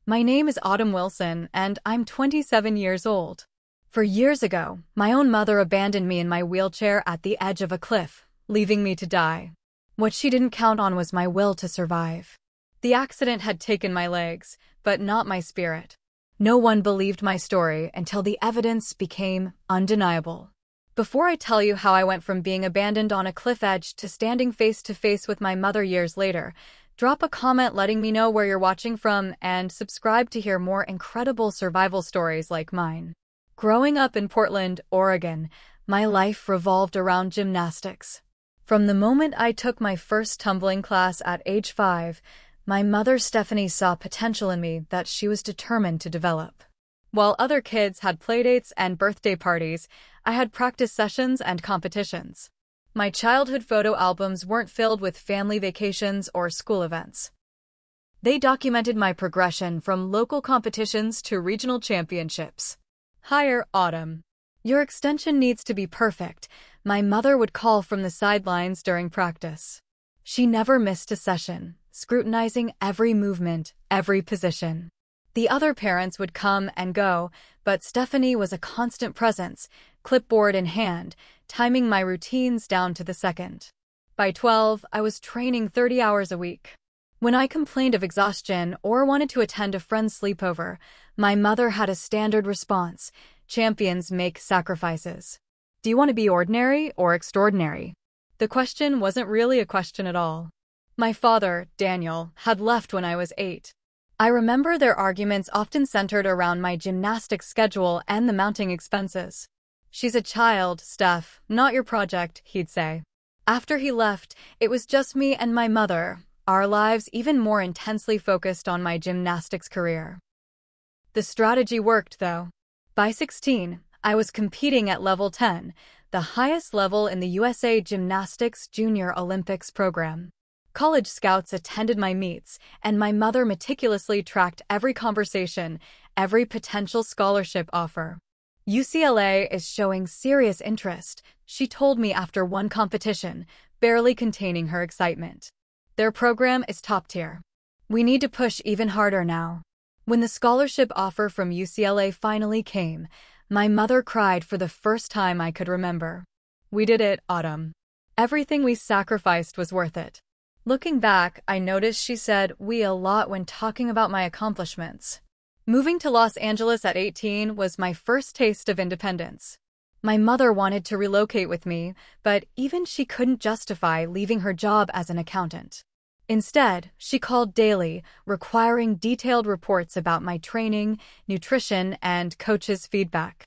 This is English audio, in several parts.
My name is Autumn Wilson, and I'm 27 years old. 4 years ago, my own mother abandoned me in my wheelchair at the edge of a cliff, leaving me to die. What she didn't count on was my will to survive. The accident had taken my legs, but not my spirit. No one believed my story until the evidence became undeniable. Before I tell you how I went from being abandoned on a cliff edge to standing face to face with my mother years later, drop a comment letting me know where you're watching from and subscribe to hear more incredible survival stories like mine. Growing up in Portland, Oregon, my life revolved around gymnastics. From the moment I took my first tumbling class at age 5, my mother Stephanie saw potential in me that she was determined to develop. While other kids had playdates and birthday parties, I had practice sessions and competitions. My childhood photo albums weren't filled with family vacations or school events. They documented my progression from local competitions to regional championships. "Higher, Autumn. Your extension needs to be perfect," my mother would call from the sidelines during practice. She never missed a session, scrutinizing every movement, every position. The other parents would come and go, but Stephanie was a constant presence, clipboard in hand, timing my routines down to the second. By 12, I was training 30 hours a week. When I complained of exhaustion or wanted to attend a friend's sleepover, my mother had a standard response: champions make sacrifices. Do you want to be ordinary or extraordinary? The question wasn't really a question at all. My father, Daniel, had left when I was 8. I remember their arguments often centered around my gymnastics schedule and the mounting expenses. "She's a child, Steph, not your project," he'd say. After he left, it was just me and my mother, our lives even more intensely focused on my gymnastics career. The strategy worked, though. By 16, I was competing at level 10, the highest level in the USA Gymnastics Junior Olympics program. College scouts attended my meets, and my mother meticulously tracked every conversation, every potential scholarship offer. "UCLA is showing serious interest," she told me after one competition, barely containing her excitement. "Their program is top tier. We need to push even harder now." When the scholarship offer from UCLA finally came, my mother cried for the first time I could remember. "We did it, Autumn. Everything we sacrificed was worth it." Looking back, I noticed she said "we" a lot when talking about my accomplishments. Moving to Los Angeles at 18 was my first taste of independence. My mother wanted to relocate with me, but even she couldn't justify leaving her job as an accountant. Instead, she called daily, requiring detailed reports about my training, nutrition, and coach's feedback.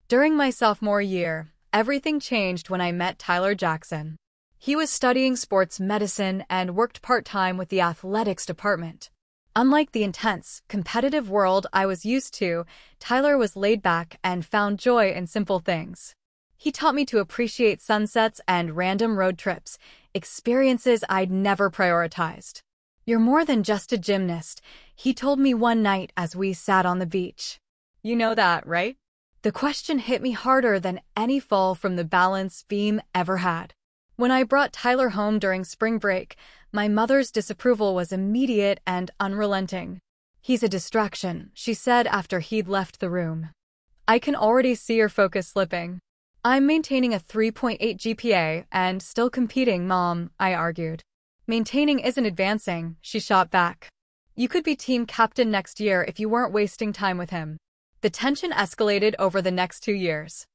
During my sophomore year, everything changed when I met Tyler Jackson. He was studying sports medicine and worked part-time with the athletics department. Unlike the intense, competitive world I was used to, Tyler was laid back and found joy in simple things. He taught me to appreciate sunsets and random road trips, experiences I'd never prioritized. "You're more than just a gymnast," he told me one night as we sat on the beach. "You know that, right?" The question hit me harder than any fall from the balance beam ever had. When I brought Tyler home during spring break, my mother's disapproval was immediate and unrelenting. "He's a distraction," she said after he'd left the room. "I can already see your focus slipping." "I'm maintaining a 3.8 GPA and still competing, Mom," I argued. "Maintaining isn't advancing," she shot back. "You could be team captain next year if you weren't wasting time with him." The tension escalated over the next 2 years.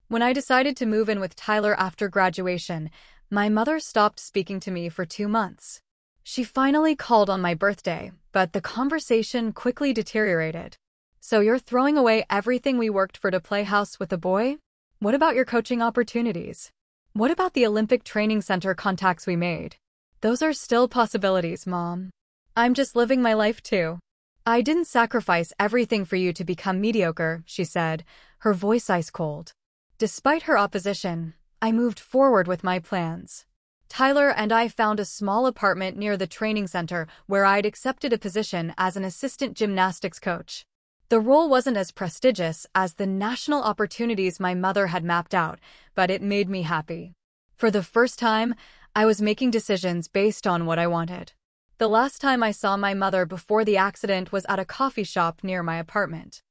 When I decided to move in with Tyler after graduation, my mother stopped speaking to me for 2 months. She finally called on my birthday, but the conversation quickly deteriorated. "So you're throwing away everything we worked for to play house with a boy? What about your coaching opportunities? What about the Olympic training center contacts we made?" "Those are still possibilities, Mom. I'm just living my life too." "I didn't sacrifice everything for you to become mediocre," she said, her voice ice cold. Despite her opposition, I moved forward with my plans. Tyler and I found a small apartment near the training center where I'd accepted a position as an assistant gymnastics coach. The role wasn't as prestigious as the national opportunities my mother had mapped out, but it made me happy. For the first time, I was making decisions based on what I wanted. The last time I saw my mother before the accident was at a coffee shop near my apartment.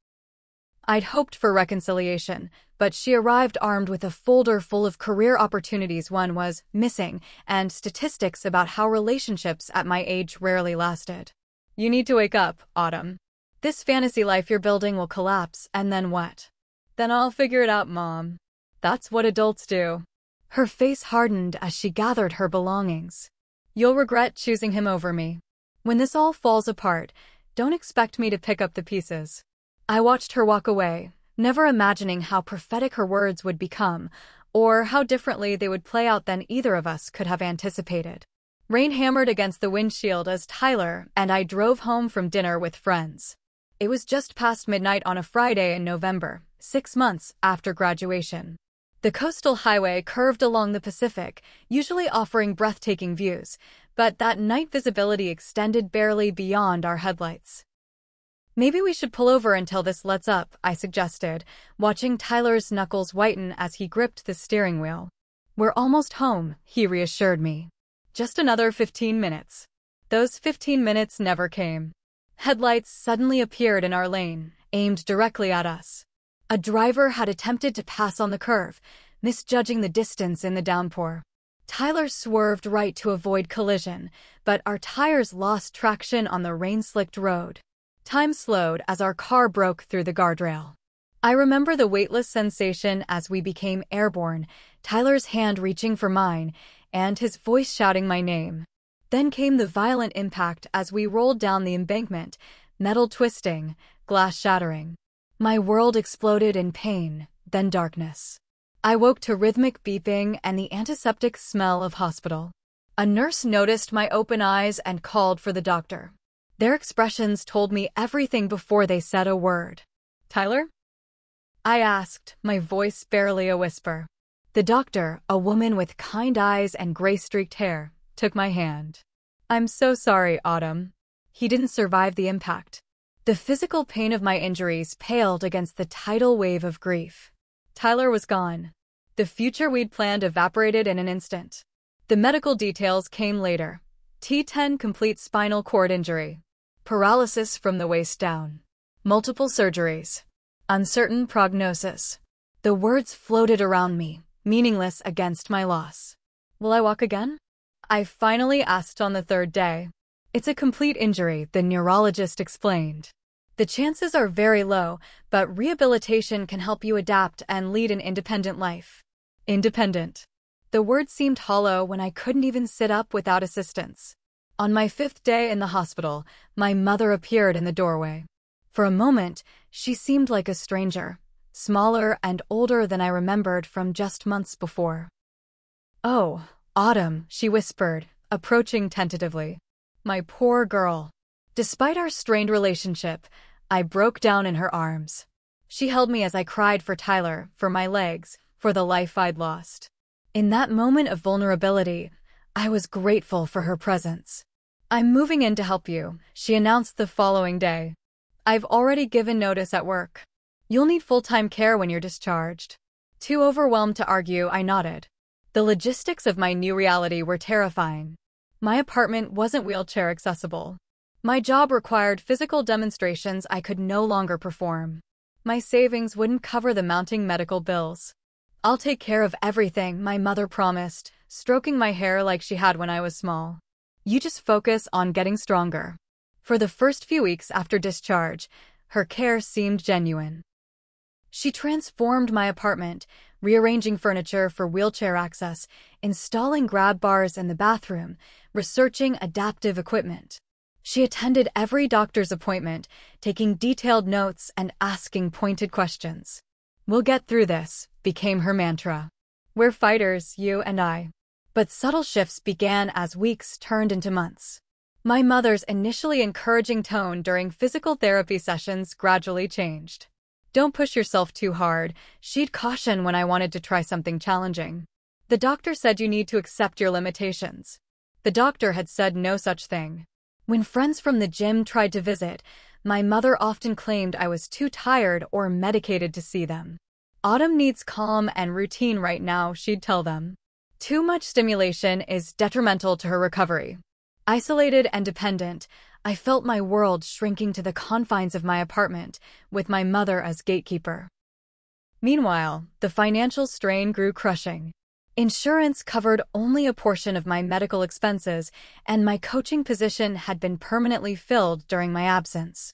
I'd hoped for reconciliation, but she arrived armed with a folder full of career opportunities one was missing and statistics about how relationships at my age rarely lasted. You need to wake up, Autumn. This fantasy life you're building will collapse, and then what? Then I'll figure it out, Mom. That's what adults do. Her face hardened as she gathered her belongings. You'll regret choosing him over me. When this all falls apart, don't expect me to pick up the pieces. I watched her walk away, never imagining how prophetic her words would become, or how differently they would play out than either of us could have anticipated. Rain hammered against the windshield as Tyler and I drove home from dinner with friends. It was just past midnight on a Friday in November, 6 months after graduation. The coastal highway curved along the Pacific, usually offering breathtaking views, but that night visibility extended barely beyond our headlights. Maybe we should pull over until this lets up, I suggested, watching Tyler's knuckles whiten as he gripped the steering wheel. We're almost home, he reassured me. Just another 15 minutes. Those 15 minutes never came. Headlights suddenly appeared in our lane, aimed directly at us. A driver had attempted to pass on the curve, misjudging the distance in the downpour. Tyler swerved right to avoid collision, but our tires lost traction on the rain-slicked road. Time slowed as our car broke through the guardrail. I remember the weightless sensation as we became airborne, Tyler's hand reaching for mine, and his voice shouting my name. Then came the violent impact as we rolled down the embankment, metal twisting, glass shattering. My world exploded in pain, then darkness. I woke to rhythmic beeping and the antiseptic smell of hospital. A nurse noticed my open eyes and called for the doctor. Their expressions told me everything before they said a word. Tyler? I asked, my voice barely a whisper. The doctor, a woman with kind eyes and gray-streaked hair, took my hand. I'm so sorry, Autumn. He didn't survive the impact. The physical pain of my injuries paled against the tidal wave of grief. Tyler was gone. The future we'd planned evaporated in an instant. The medical details came later. T10 complete spinal cord injury. Paralysis from the waist down. Multiple surgeries. Uncertain prognosis. The words floated around me, meaningless against my loss. Will I walk again? I finally asked on the third day. It's a complete injury, the neurologist explained. The chances are very low, but rehabilitation can help you adapt and lead an independent life. Independent. The word seemed hollow when I couldn't even sit up without assistance. On my 5th day in the hospital, my mother appeared in the doorway. For a moment, she seemed like a stranger, smaller and older than I remembered from just months before. Oh, Autumn, she whispered, approaching tentatively. My poor girl. Despite our strained relationship, I broke down in her arms. She held me as I cried for Tyler, for my legs, for the life I'd lost. In that moment of vulnerability, I was grateful for her presence. I'm moving in to help you, she announced the following day. I've already given notice at work. You'll need full-time care when you're discharged. Too overwhelmed to argue, I nodded. The logistics of my new reality were terrifying. My apartment wasn't wheelchair accessible. My job required physical demonstrations I could no longer perform. My savings wouldn't cover the mounting medical bills. I'll take care of everything, my mother promised, stroking my hair like she had when I was small. You just focus on getting stronger. For the first few weeks after discharge, her care seemed genuine. She transformed my apartment, rearranging furniture for wheelchair access, installing grab bars in the bathroom, researching adaptive equipment. She attended every doctor's appointment, taking detailed notes and asking pointed questions. We'll get through this, became her mantra. We're fighters, you and I. But subtle shifts began as weeks turned into months. My mother's initially encouraging tone during physical therapy sessions gradually changed. Don't push yourself too hard, she'd caution when I wanted to try something challenging. The doctor said you need to accept your limitations. The doctor had said no such thing. When friends from the gym tried to visit, my mother often claimed I was too tired or medicated to see them. Autumn needs calm and routine right now, she'd tell them. Too much stimulation is detrimental to her recovery. Isolated and dependent, I felt my world shrinking to the confines of my apartment, with my mother as gatekeeper. Meanwhile, the financial strain grew crushing. Insurance covered only a portion of my medical expenses, and my coaching position had been permanently filled during my absence.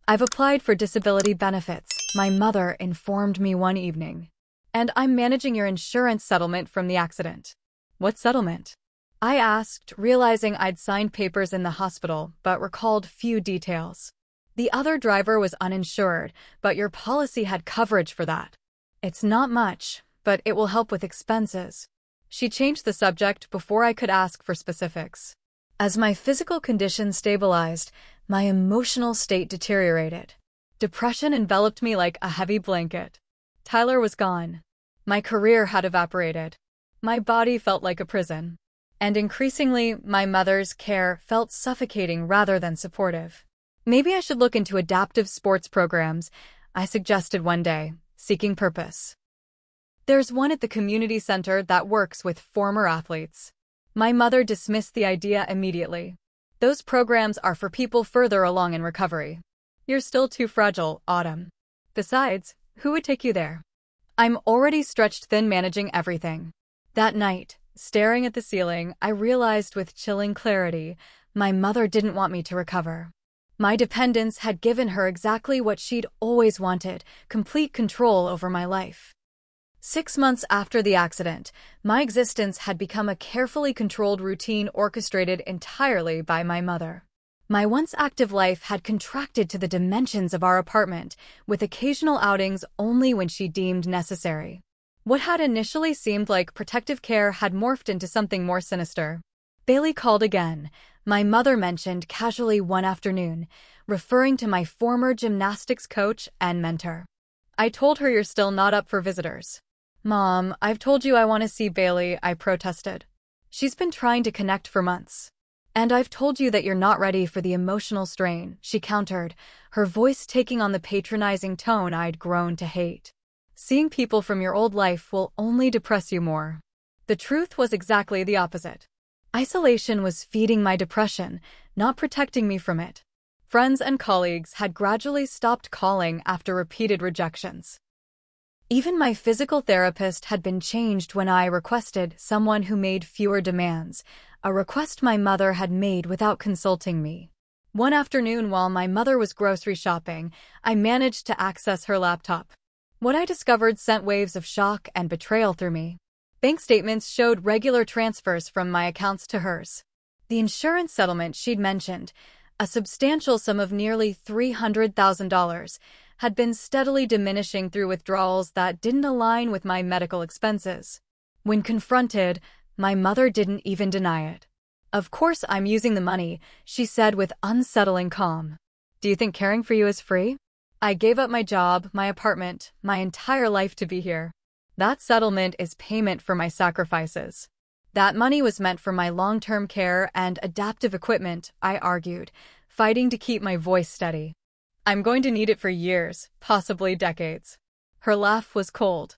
"I've applied for disability benefits," my mother informed me one evening. "And I'm managing your insurance settlement from the accident." "What settlement?" I asked, realizing I'd signed papers in the hospital, but recalled few details. "The other driver was uninsured, but your policy had coverage for that." "It's not much, but it will help with expenses." She changed the subject before I could ask for specifics. As my physical condition stabilized, my emotional state deteriorated. Depression enveloped me like a heavy blanket. Tyler was gone. My career had evaporated. My body felt like a prison. And increasingly, my mother's care felt suffocating rather than supportive. "Maybe I should look into adaptive sports programs," I suggested one day, seeking purpose. "There's one at the community center that works with former athletes." My mother dismissed the idea immediately. "Those programs are for people further along in recovery. You're still too fragile, Autumn. Besides, who would take you there? I'm already stretched thin managing everything." That night, staring at the ceiling, I realized with chilling clarity, my mother didn't want me to recover. My dependence had given her exactly what she'd always wanted: complete control over my life. 6 months after the accident, my existence had become a carefully controlled routine orchestrated entirely by my mother. My once active life had contracted to the dimensions of our apartment, with occasional outings only when she deemed necessary. What had initially seemed like protective care had morphed into something more sinister. Bailey called again, my mother mentioned casually one afternoon, referring to my former gymnastics coach and mentor. "I told her you're still not up for visitors." "Mom, I've told you I want to see Bailey," I protested. "She's been trying to connect for months." "And I've told you that you're not ready for the emotional strain," she countered, her voice taking on the patronizing tone I'd grown to hate. "Seeing people from your old life will only depress you more." The truth was exactly the opposite. Isolation was feeding my depression, not protecting me from it. Friends and colleagues had gradually stopped calling after repeated rejections. Even my physical therapist had been changed when I requested someone who made fewer demands, a request my mother had made without consulting me. One afternoon while my mother was grocery shopping, I managed to access her laptop. What I discovered sent waves of shock and betrayal through me. Bank statements showed regular transfers from my accounts to hers. The insurance settlement she'd mentioned, a substantial sum of nearly $300,000, had been steadily diminishing through withdrawals that didn't align with my medical expenses. When confronted, my mother didn't even deny it. "Of course I'm using the money," she said with unsettling calm. "Do you think caring for you is free? I gave up my job, my apartment, my entire life to be here. That settlement is payment for my sacrifices." "That money was meant for my long-term care and adaptive equipment," I argued, fighting to keep my voice steady. "I'm going to need it for years, possibly decades." Her laugh was cold.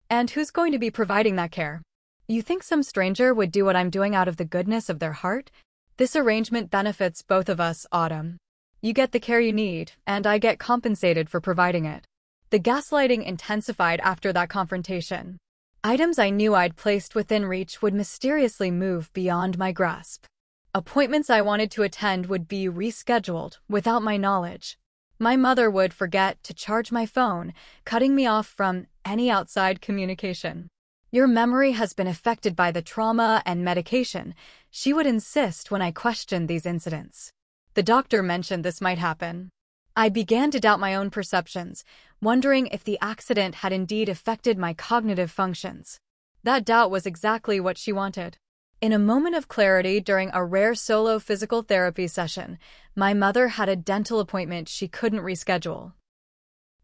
"And who's going to be providing that care? You think some stranger would do what I'm doing out of the goodness of their heart? This arrangement benefits both of us, Autumn. You get the care you need, and I get compensated for providing it." The gaslighting intensified after that confrontation. Items I knew I'd placed within reach would mysteriously move beyond my grasp. Appointments I wanted to attend would be rescheduled without my knowledge. My mother would forget to charge my phone, cutting me off from any outside communication. "Your memory has been affected by the trauma and medication," she would insist when I questioned these incidents. The doctor mentioned this might happen. I began to doubt my own perceptions, wondering if the accident had indeed affected my cognitive functions. That doubt was exactly what she wanted. In a moment of clarity during a rare solo physical therapy session, my mother had a dental appointment she couldn't reschedule.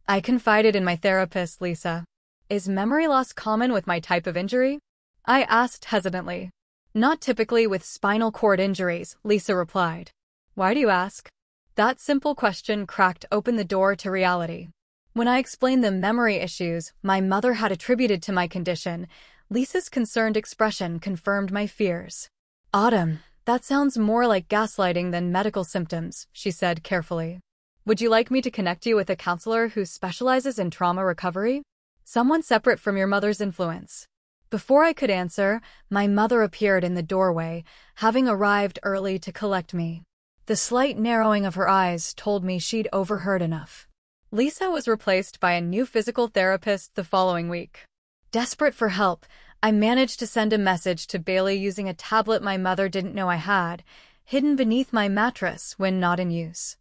I confided in my therapist, Lisa. "Is memory loss common with my type of injury?" I asked hesitantly. "Not typically with spinal cord injuries," Lisa replied. "Why do you ask?" That simple question cracked open the door to reality. When I explained the memory issues my mother had attributed to my condition, Lisa's concerned expression confirmed my fears. "Autumn, That sounds more like gaslighting than medical symptoms, she said carefully. Would you like me to connect you with a counselor who specializes in trauma recovery? Someone separate from your mother's influence. Before I could answer, my mother appeared in the doorway, having arrived early to collect me. The slight narrowing of her eyes told me she'd overheard enough. Lisa was replaced by a new physical therapist the following week. Desperate for help, I managed to send a message to Bailey using a tablet my mother didn't know I had, hidden beneath my mattress when not in use.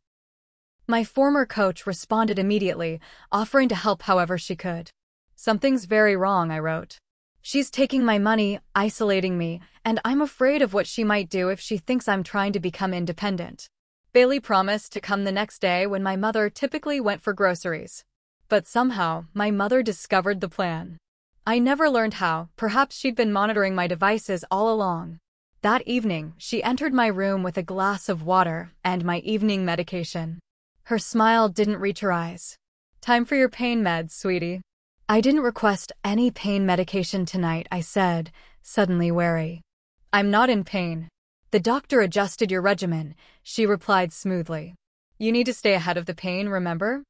My former coach responded immediately, offering to help however she could. Something's very wrong, I wrote. She's taking my money, isolating me, and I'm afraid of what she might do if she thinks I'm trying to become independent. Bailey promised to come the next day when my mother typically went for groceries. But somehow, my mother discovered the plan. I never learned how. Perhaps she'd been monitoring my devices all along. That evening, she entered my room with a glass of water and my evening medication. Her smile didn't reach her eyes. Time for your pain meds, sweetie. I didn't request any pain medication tonight, I said, suddenly wary. I'm not in pain. The doctor adjusted your regimen, she replied smoothly. You need to stay ahead of the pain, remember?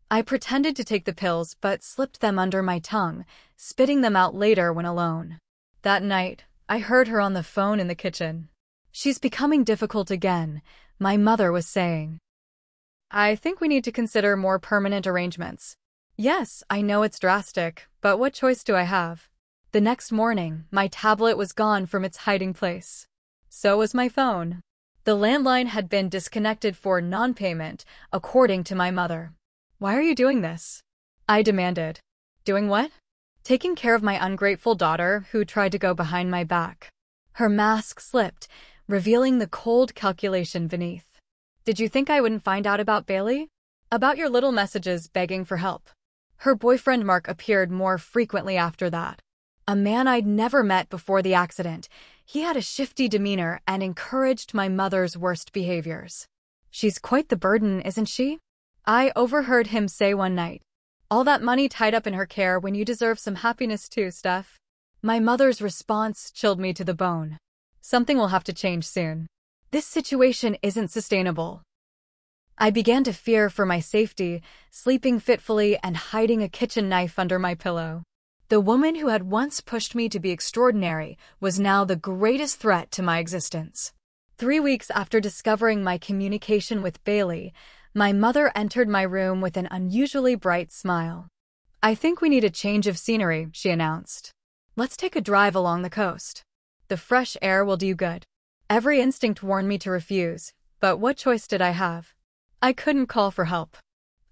I pretended to take the pills but slipped them under my tongue, spitting them out later when alone. That night, I heard her on the phone in the kitchen. She's becoming difficult again, my mother was saying. I think we need to consider more permanent arrangements. Yes, I know it's drastic, but what choice do I have? The next morning, my tablet was gone from its hiding place. So was my phone. The landline had been disconnected for non-payment, according to my mother. Why are you doing this? I demanded. Doing what? Taking care of my ungrateful daughter who tried to go behind my back. Her mask slipped, revealing the cold calculation beneath. Did you think I wouldn't find out about Bailey? About your little messages begging for help. Her boyfriend Mark appeared more frequently after that. A man I'd never met before the accident. He had a shifty demeanor and encouraged my mother's worst behaviors. She's quite the burden, isn't she? I overheard him say one night. All that money tied up in her care when you deserve some happiness too, Steph. My mother's response chilled me to the bone. Something will have to change soon. This situation isn't sustainable. I began to fear for my safety, sleeping fitfully and hiding a kitchen knife under my pillow. The woman who had once pushed me to be extraordinary was now the greatest threat to my existence. 3 weeks after discovering my communication with Bailey, my mother entered my room with an unusually bright smile. I think we need a change of scenery, she announced. Let's take a drive along the coast. The fresh air will do you good. Every instinct warned me to refuse, but what choice did I have? I couldn't call for help.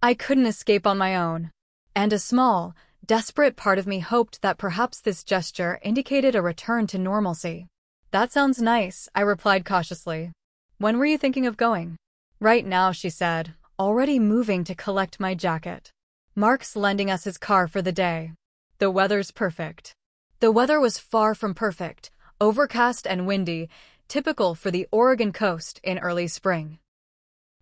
I couldn't escape on my own. And a small, desperate part of me hoped that perhaps this gesture indicated a return to normalcy. That sounds nice, I replied cautiously. When were you thinking of going? Right now, she said, already moving to collect my jacket. Mark's lending us his car for the day. The weather's perfect. The weather was far from perfect, overcast and windy, typical for the Oregon coast in early spring.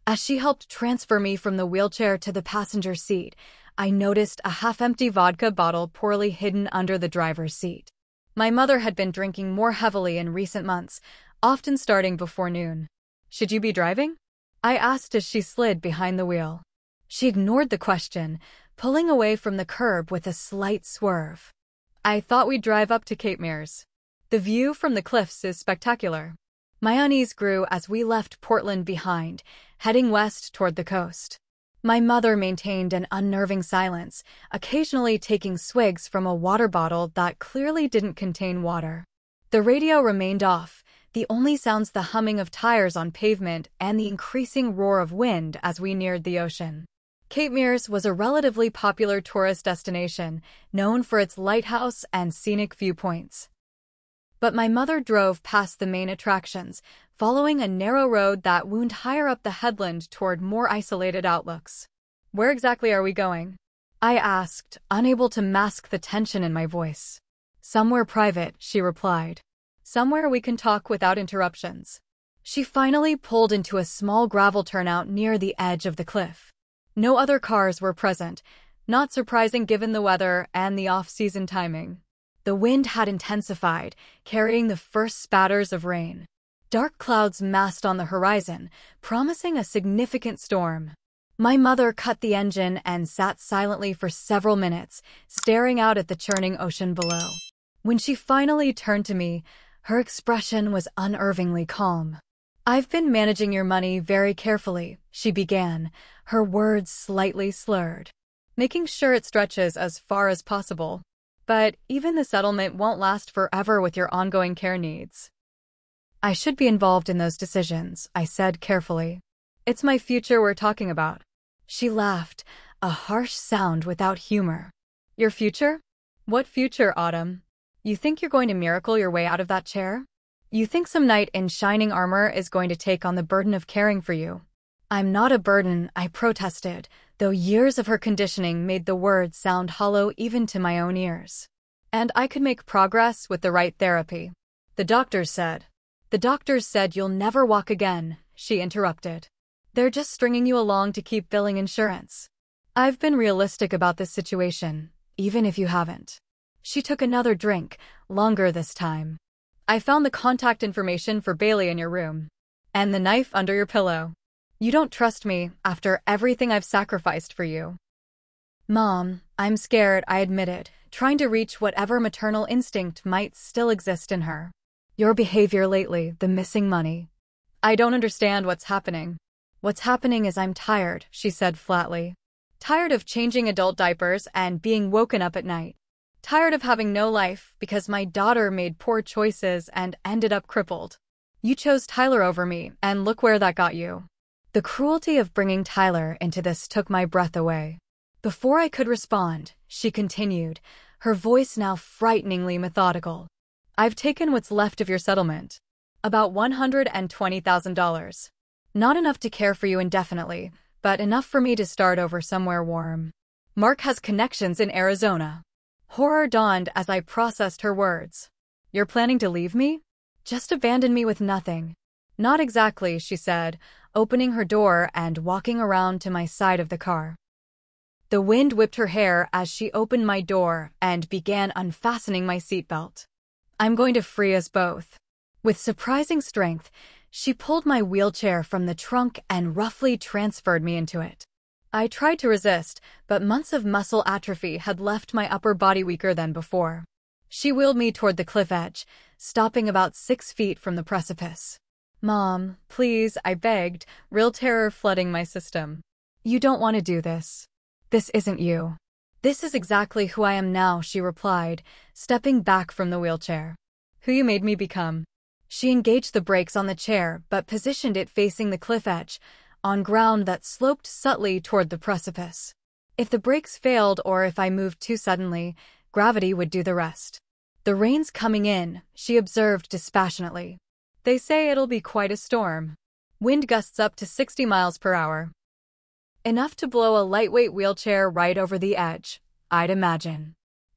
As she helped transfer me from the wheelchair to the passenger seat, I noticed a half-empty vodka bottle poorly hidden under the driver's seat. My mother had been drinking more heavily in recent months, often starting before noon. Should you be driving? I asked as she slid behind the wheel. She ignored the question, pulling away from the curb with a slight swerve. I thought we'd drive up to Cape Mears. The view from the cliffs is spectacular. My unease grew as we left Portland behind, heading west toward the coast. My mother maintained an unnerving silence, occasionally taking swigs from a water bottle that clearly didn't contain water. The radio remained off, the only sounds the humming of tires on pavement and the increasing roar of wind as we neared the ocean. Cape Mears was a relatively popular tourist destination, known for its lighthouse and scenic viewpoints. But my mother drove past the main attractions, following a narrow road that wound higher up the headland toward more isolated outlooks. Where exactly are we going? I asked, unable to mask the tension in my voice. Somewhere private, she replied. Somewhere we can talk without interruptions. She finally pulled into a small gravel turnout near the edge of the cliff. No other cars were present, not surprising given the weather and the off-season timing. The wind had intensified, carrying the first spatters of rain. Dark clouds massed on the horizon, promising a significant storm. My mother cut the engine and sat silently for several minutes, staring out at the churning ocean below. When she finally turned to me, her expression was unnervingly calm. "I've been managing your money very carefully," she began, her words slightly slurred. "Making sure it stretches as far as possible. But even the settlement won't last forever with your ongoing care needs." "I should be involved in those decisions," I said carefully. "It's my future we're talking about." She laughed, a harsh sound without humor. "Your future? What future, Autumn? You think you're going to miracle your way out of that chair? You think some knight in shining armor is going to take on the burden of caring for you?" "I'm not a burden," I protested, though years of her conditioning made the words sound hollow even to my own ears. "And I could make progress with the right therapy." The doctors said you'll never walk again," she interrupted. "They're just stringing you along to keep billing insurance." "I've been realistic about this situation, even if you haven't." She took another drink, longer this time. "I found the contact information for Bailey in your room. And the knife under your pillow. You don't trust me after everything I've sacrificed for you." "Mom, I'm scared," I admitted, trying to reach whatever maternal instinct might still exist in her. "Your behavior lately, the missing money." "I don't understand what's happening." "What's happening is I'm tired," she said flatly. "Tired of changing adult diapers and being woken up at night. Tired of having no life because my daughter made poor choices and ended up crippled. You chose Tyler over me, and look where that got you." The cruelty of bringing Tyler into this took my breath away. Before I could respond, she continued, her voice now frighteningly methodical. "I've taken what's left of your settlement. About $120,000. Not enough to care for you indefinitely, but enough for me to start over somewhere warm. Mark has connections in Arizona." Horror dawned as I processed her words. "You're planning to leave me? Just abandon me with nothing?" "Not exactly," she said, opening her door and walking around to my side of the car. The wind whipped her hair as she opened my door and began unfastening my seatbelt. "I'm going to free us both." With surprising strength, she pulled my wheelchair from the trunk and roughly transferred me into it. I tried to resist, but months of muscle atrophy had left my upper body weaker than before. She wheeled me toward the cliff edge, stopping about 6 feet from the precipice. "Mom, please," I begged, real terror flooding my system. "You don't want to do this. This isn't you." "This is exactly who I am now," she replied, stepping back from the wheelchair. "Who you made me become." She engaged the brakes on the chair but positioned it facing the cliff edge, on ground that sloped subtly toward the precipice. If the brakes failed or if I moved too suddenly, gravity would do the rest. "The rain's coming in," she observed dispassionately. "They say it'll be quite a storm. Wind gusts up to 60 miles per hour. Enough to blow a lightweight wheelchair right over the edge, I'd imagine."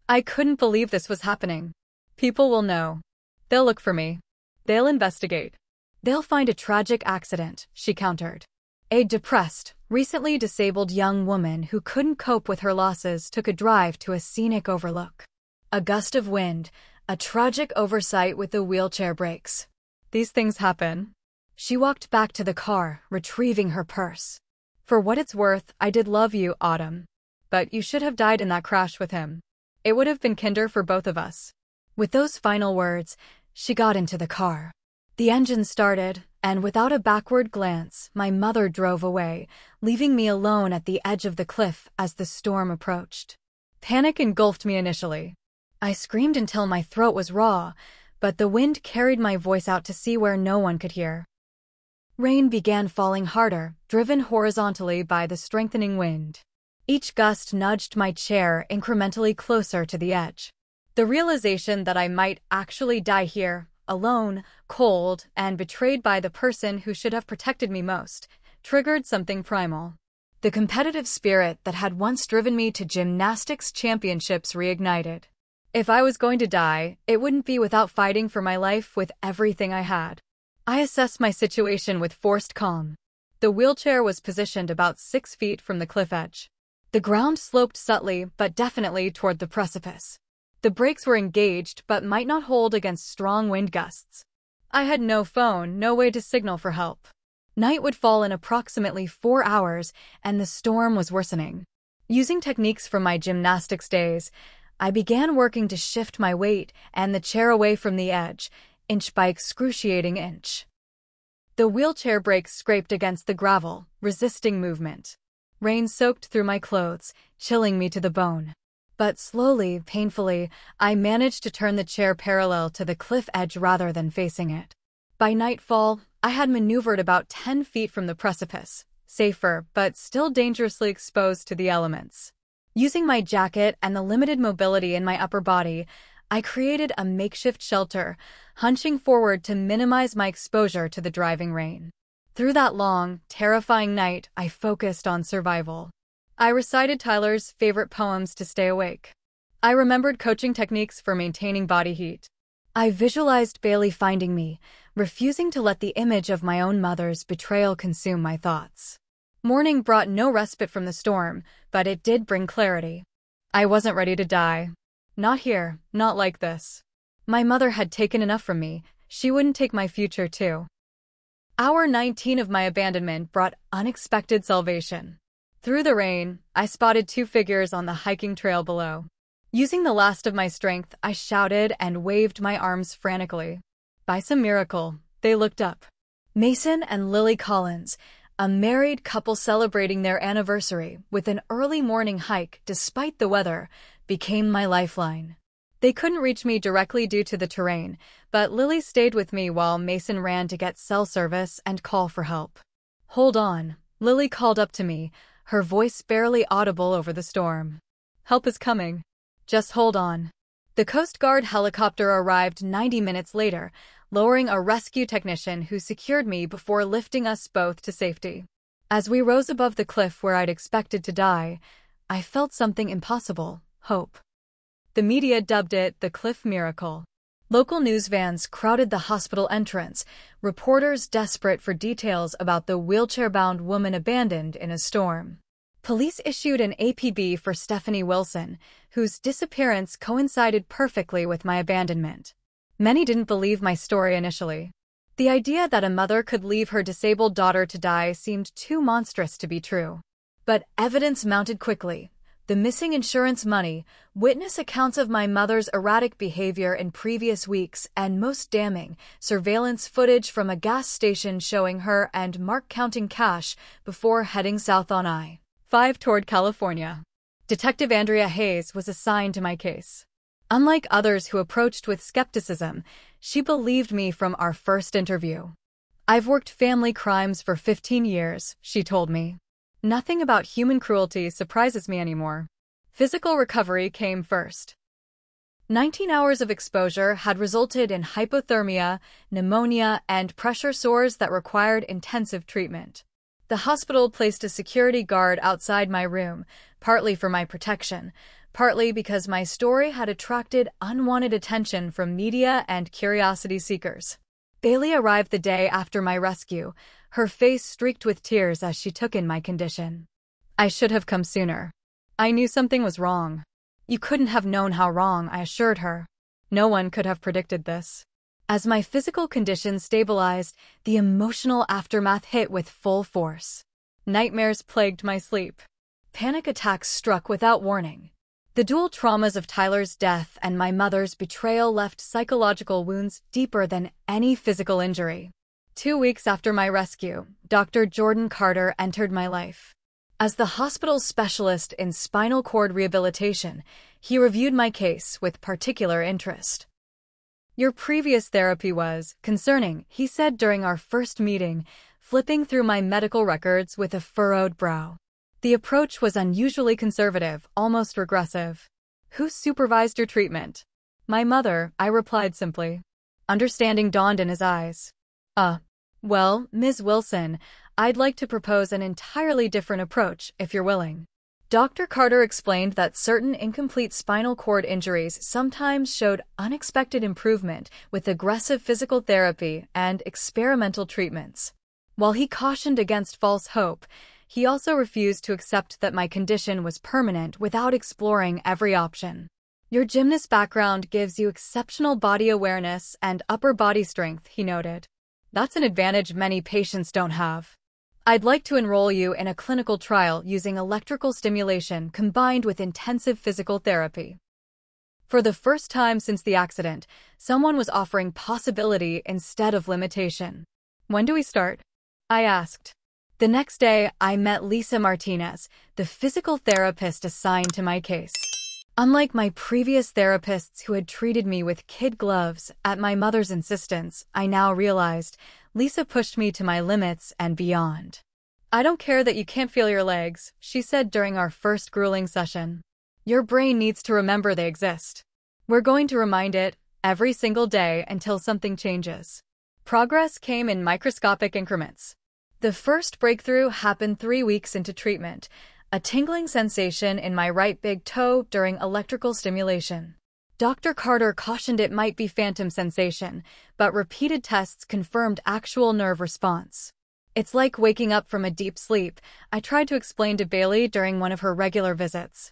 I couldn't believe this was happening. "People will know. They'll look for me. They'll investigate. They'll find a tragic accident," she countered. A depressed, recently disabled young woman who couldn't cope with her losses took a drive to a scenic overlook. A gust of wind, a tragic oversight with the wheelchair brakes. These things happen. She walked back to the car, retrieving her purse. "For what it's worth, I did love you, Autumn. But you should have died in that crash with him. It would have been kinder for both of us." With those final words, she got into the car. The engine started, and without a backward glance, my mother drove away, leaving me alone at the edge of the cliff as the storm approached. Panic engulfed me initially. I screamed until my throat was raw, but the wind carried my voice out to sea where no one could hear. Rain began falling harder, driven horizontally by the strengthening wind. Each gust nudged my chair incrementally closer to the edge. The realization that I might actually die here, alone, cold, and betrayed by the person who should have protected me most, triggered something primal. The competitive spirit that had once driven me to gymnastics championships reignited. If I was going to die, it wouldn't be without fighting for my life with everything I had. I assessed my situation with forced calm. The wheelchair was positioned about 6 feet from the cliff edge. The ground sloped subtly but definitely toward the precipice. The brakes were engaged but might not hold against strong wind gusts. I had no phone, no way to signal for help. Night would fall in approximately 4 hours, and the storm was worsening. Using techniques from my gymnastics days, I began working to shift my weight and the chair away from the edge, inch by excruciating inch. The wheelchair brakes scraped against the gravel, resisting movement. Rain soaked through my clothes, chilling me to the bone. But slowly, painfully, I managed to turn the chair parallel to the cliff edge rather than facing it. By nightfall, I had maneuvered about 10 feet from the precipice, safer but still dangerously exposed to the elements. Using my jacket and the limited mobility in my upper body, I created a makeshift shelter, hunching forward to minimize my exposure to the driving rain. Through that long, terrifying night, I focused on survival. I recited Tyler's favorite poems to stay awake. I remembered coaching techniques for maintaining body heat. I visualized Bailey finding me, refusing to let the image of my own mother's betrayal consume my thoughts. Morning brought no respite from the storm, but it did bring clarity. I wasn't ready to die. Not here, not like this. My mother had taken enough from me, she wouldn't take my future too. Hour 19 of my abandonment brought unexpected salvation. Through the rain, I spotted 2 figures on the hiking trail below. Using the last of my strength, I shouted and waved my arms frantically. By some miracle, they looked up. Mason and Lily Collins, a married couple celebrating their anniversary with an early morning hike despite the weather, became my lifeline. They couldn't reach me directly due to the terrain, but Lily stayed with me while Mason ran to get cell service and call for help. "Hold on," Lily called up to me, her voice barely audible over the storm. "Help is coming. Just hold on." The Coast Guard helicopter arrived 90 minutes later, lowering a rescue technician who secured me before lifting us both to safety. As we rose above the cliff where I'd expected to die, I felt something impossible: hope. The media dubbed it the Cliff Miracle. Local news vans crowded the hospital entrance, reporters desperate for details about the wheelchair-bound woman abandoned in a storm. Police issued an APB for Stephanie Wilson, whose disappearance coincided perfectly with my abandonment. Many didn't believe my story initially. The idea that a mother could leave her disabled daughter to die seemed too monstrous to be true. But evidence mounted quickly. The missing insurance money, witness accounts of my mother's erratic behavior in previous weeks, and most damning, surveillance footage from a gas station showing her and Mark counting cash before heading south on I-5 toward California. Detective Andrea Hayes was assigned to my case. Unlike others who approached with skepticism, she believed me from our first interview. "I've worked family crimes for 15 years, she told me. "Nothing about human cruelty surprises me anymore." Physical recovery came first. 19 hours of exposure had resulted in hypothermia, pneumonia, and pressure sores that required intensive treatment. The hospital placed a security guard outside my room, partly for my protection, partly because my story had attracted unwanted attention from media and curiosity seekers. Bailey arrived the day after my rescue, her face streaked with tears as she took in my condition. "I should have come sooner. I knew something was wrong." "You couldn't have known how wrong," I assured her. "No one could have predicted this." As my physical condition stabilized, the emotional aftermath hit with full force. Nightmares plagued my sleep. Panic attacks struck without warning. The dual traumas of Tyler's death and my mother's betrayal left psychological wounds deeper than any physical injury. 2 weeks after my rescue, Dr. Jordan Carter entered my life. As the hospital's specialist in spinal cord rehabilitation, he reviewed my case with particular interest. "Your previous therapy was concerning," he said during our first meeting, flipping through my medical records with a furrowed brow. The approach was unusually conservative, almost regressive. "Who supervised your treatment?" "My mother," I replied simply. Understanding dawned in his eyes. Well, Ms. Wilson, I'd like to propose an entirely different approach, if you're willing." Dr. Carter explained that certain incomplete spinal cord injuries sometimes showed unexpected improvement with aggressive physical therapy and experimental treatments. While he cautioned against false hope, he also refused to accept that my condition was permanent without exploring every option. Your gymnast background gives you exceptional body awareness and upper body strength, he noted. That's an advantage many patients don't have. I'd like to enroll you in a clinical trial using electrical stimulation combined with intensive physical therapy. For the first time since the accident, someone was offering possibility instead of limitation. When do we start? I asked. The next day, I met Lisa Martinez, the physical therapist assigned to my case. Unlike my previous therapists who had treated me with kid gloves, at my mother's insistence, I now realized Lisa pushed me to my limits and beyond. I don't care that you can't feel your legs, she said during our first grueling session. Your brain needs to remember they exist. We're going to remind it every single day until something changes. Progress came in microscopic increments. The first breakthrough happened 3 weeks into treatment, a tingling sensation in my right big toe during electrical stimulation. Dr. Carter cautioned it might be phantom sensation, but repeated tests confirmed actual nerve response. It's like waking up from a deep sleep, I tried to explain to Bailey during one of her regular visits.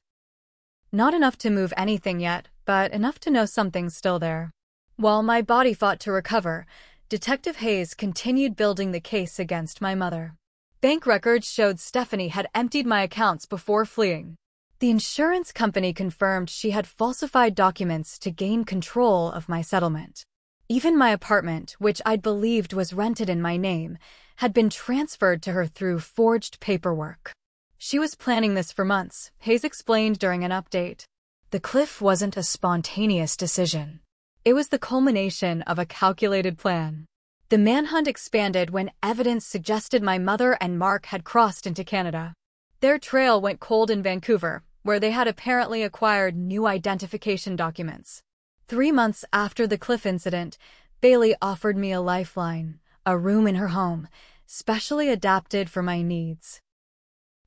Not enough to move anything yet, but enough to know something's still there. While my body fought to recover, Detective Hayes continued building the case against my mother. Bank records showed Stephanie had emptied my accounts before fleeing. The insurance company confirmed she had falsified documents to gain control of my settlement. Even my apartment, which I'd believed was rented in my name, had been transferred to her through forged paperwork. She was planning this for months, Hayes explained during an update. The cliff wasn't a spontaneous decision. It was the culmination of a calculated plan. The manhunt expanded when evidence suggested my mother and Mark had crossed into Canada. Their trail went cold in Vancouver, where they had apparently acquired new identification documents. 3 months after the cliff incident, Bailey offered me a lifeline, a room in her home, specially adapted for my needs.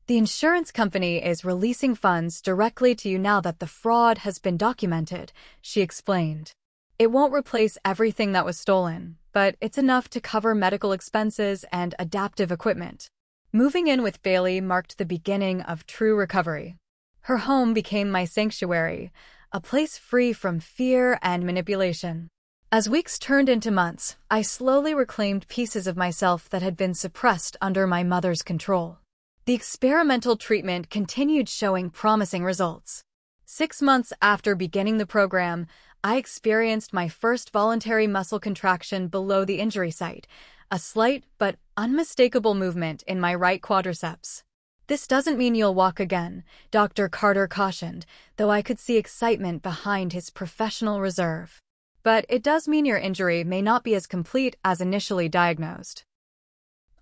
The insurance company is releasing funds directly to you now that the fraud has been documented, she explained. It won't replace everything that was stolen, but it's enough to cover medical expenses and adaptive equipment. Moving in with Bailey marked the beginning of true recovery. Her home became my sanctuary, a place free from fear and manipulation. As weeks turned into months, I slowly reclaimed pieces of myself that had been suppressed under my mother's control. The experimental treatment continued showing promising results. 6 months after beginning the program, I experienced my first voluntary muscle contraction below the injury site, a slight but unmistakable movement in my right quadriceps. This doesn't mean you'll walk again, Dr. Carter cautioned, though I could see excitement behind his professional reserve. But it does mean your injury may not be as complete as initially diagnosed.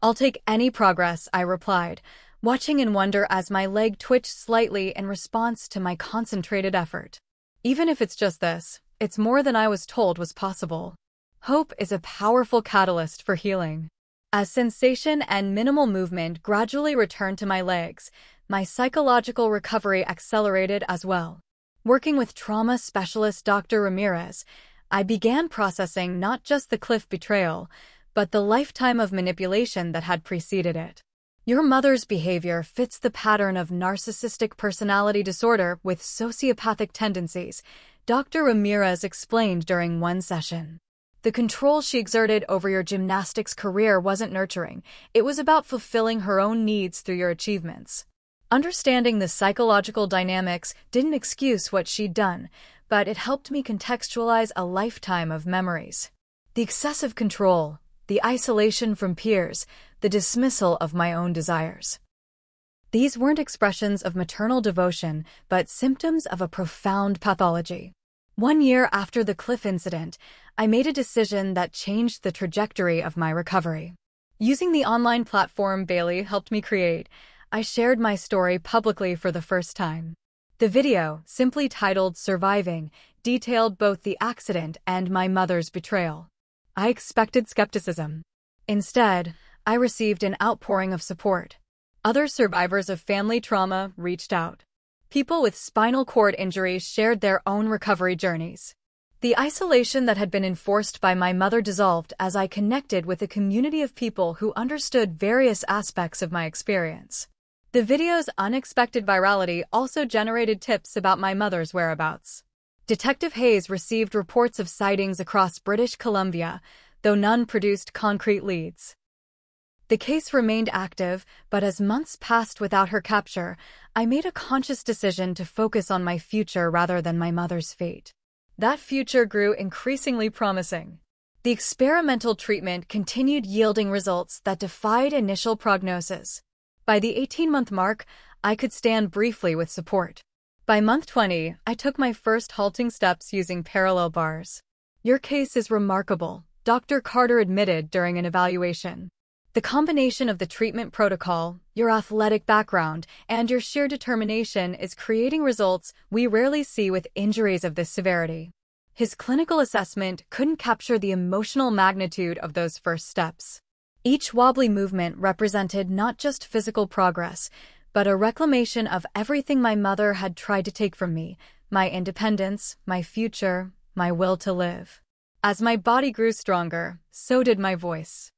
I'll take any progress, I replied, watching in wonder as my leg twitched slightly in response to my concentrated effort. Even if it's just this, it's more than I was told was possible. Hope is a powerful catalyst for healing. As sensation and minimal movement gradually returned to my legs, my psychological recovery accelerated as well. Working with trauma specialist Dr. Ramirez, I began processing not just the cliff betrayal, but the lifetime of manipulation that had preceded it. Your mother's behavior fits the pattern of narcissistic personality disorder with sociopathic tendencies, Dr. Ramirez explained during one session. The control she exerted over your gymnastics career wasn't nurturing. It was about fulfilling her own needs through your achievements. Understanding the psychological dynamics didn't excuse what she'd done, but it helped me contextualize a lifetime of memories. The excessive control, the isolation from peers, the dismissal of my own desires. These weren't expressions of maternal devotion, but symptoms of a profound pathology. 1 year after the cliff incident, I made a decision that changed the trajectory of my recovery. Using the online platform Bailey helped me create, I shared my story publicly for the first time. The video, simply titled Surviving, detailed both the accident and my mother's betrayal. I expected skepticism. Instead, I received an outpouring of support. Other survivors of family trauma reached out. People with spinal cord injuries shared their own recovery journeys. The isolation that had been enforced by my mother dissolved as I connected with a community of people who understood various aspects of my experience. The video's unexpected virality also generated tips about my mother's whereabouts. Detective Hayes received reports of sightings across British Columbia, though none produced concrete leads. The case remained active, but as months passed without her capture, I made a conscious decision to focus on my future rather than my mother's fate. That future grew increasingly promising. The experimental treatment continued yielding results that defied initial prognosis. By the 18-month mark, I could stand briefly with support. By month 20, I took my first halting steps using parallel bars. "Your case is remarkable," Dr. Carter admitted during an evaluation. "The combination of the treatment protocol, your athletic background, and your sheer determination is creating results we rarely see with injuries of this severity." His clinical assessment couldn't capture the emotional magnitude of those first steps. Each wobbly movement represented not just physical progress, but a reclamation of everything my mother had tried to take from me: my independence, my future, my will to live. As my body grew stronger, so did my voice.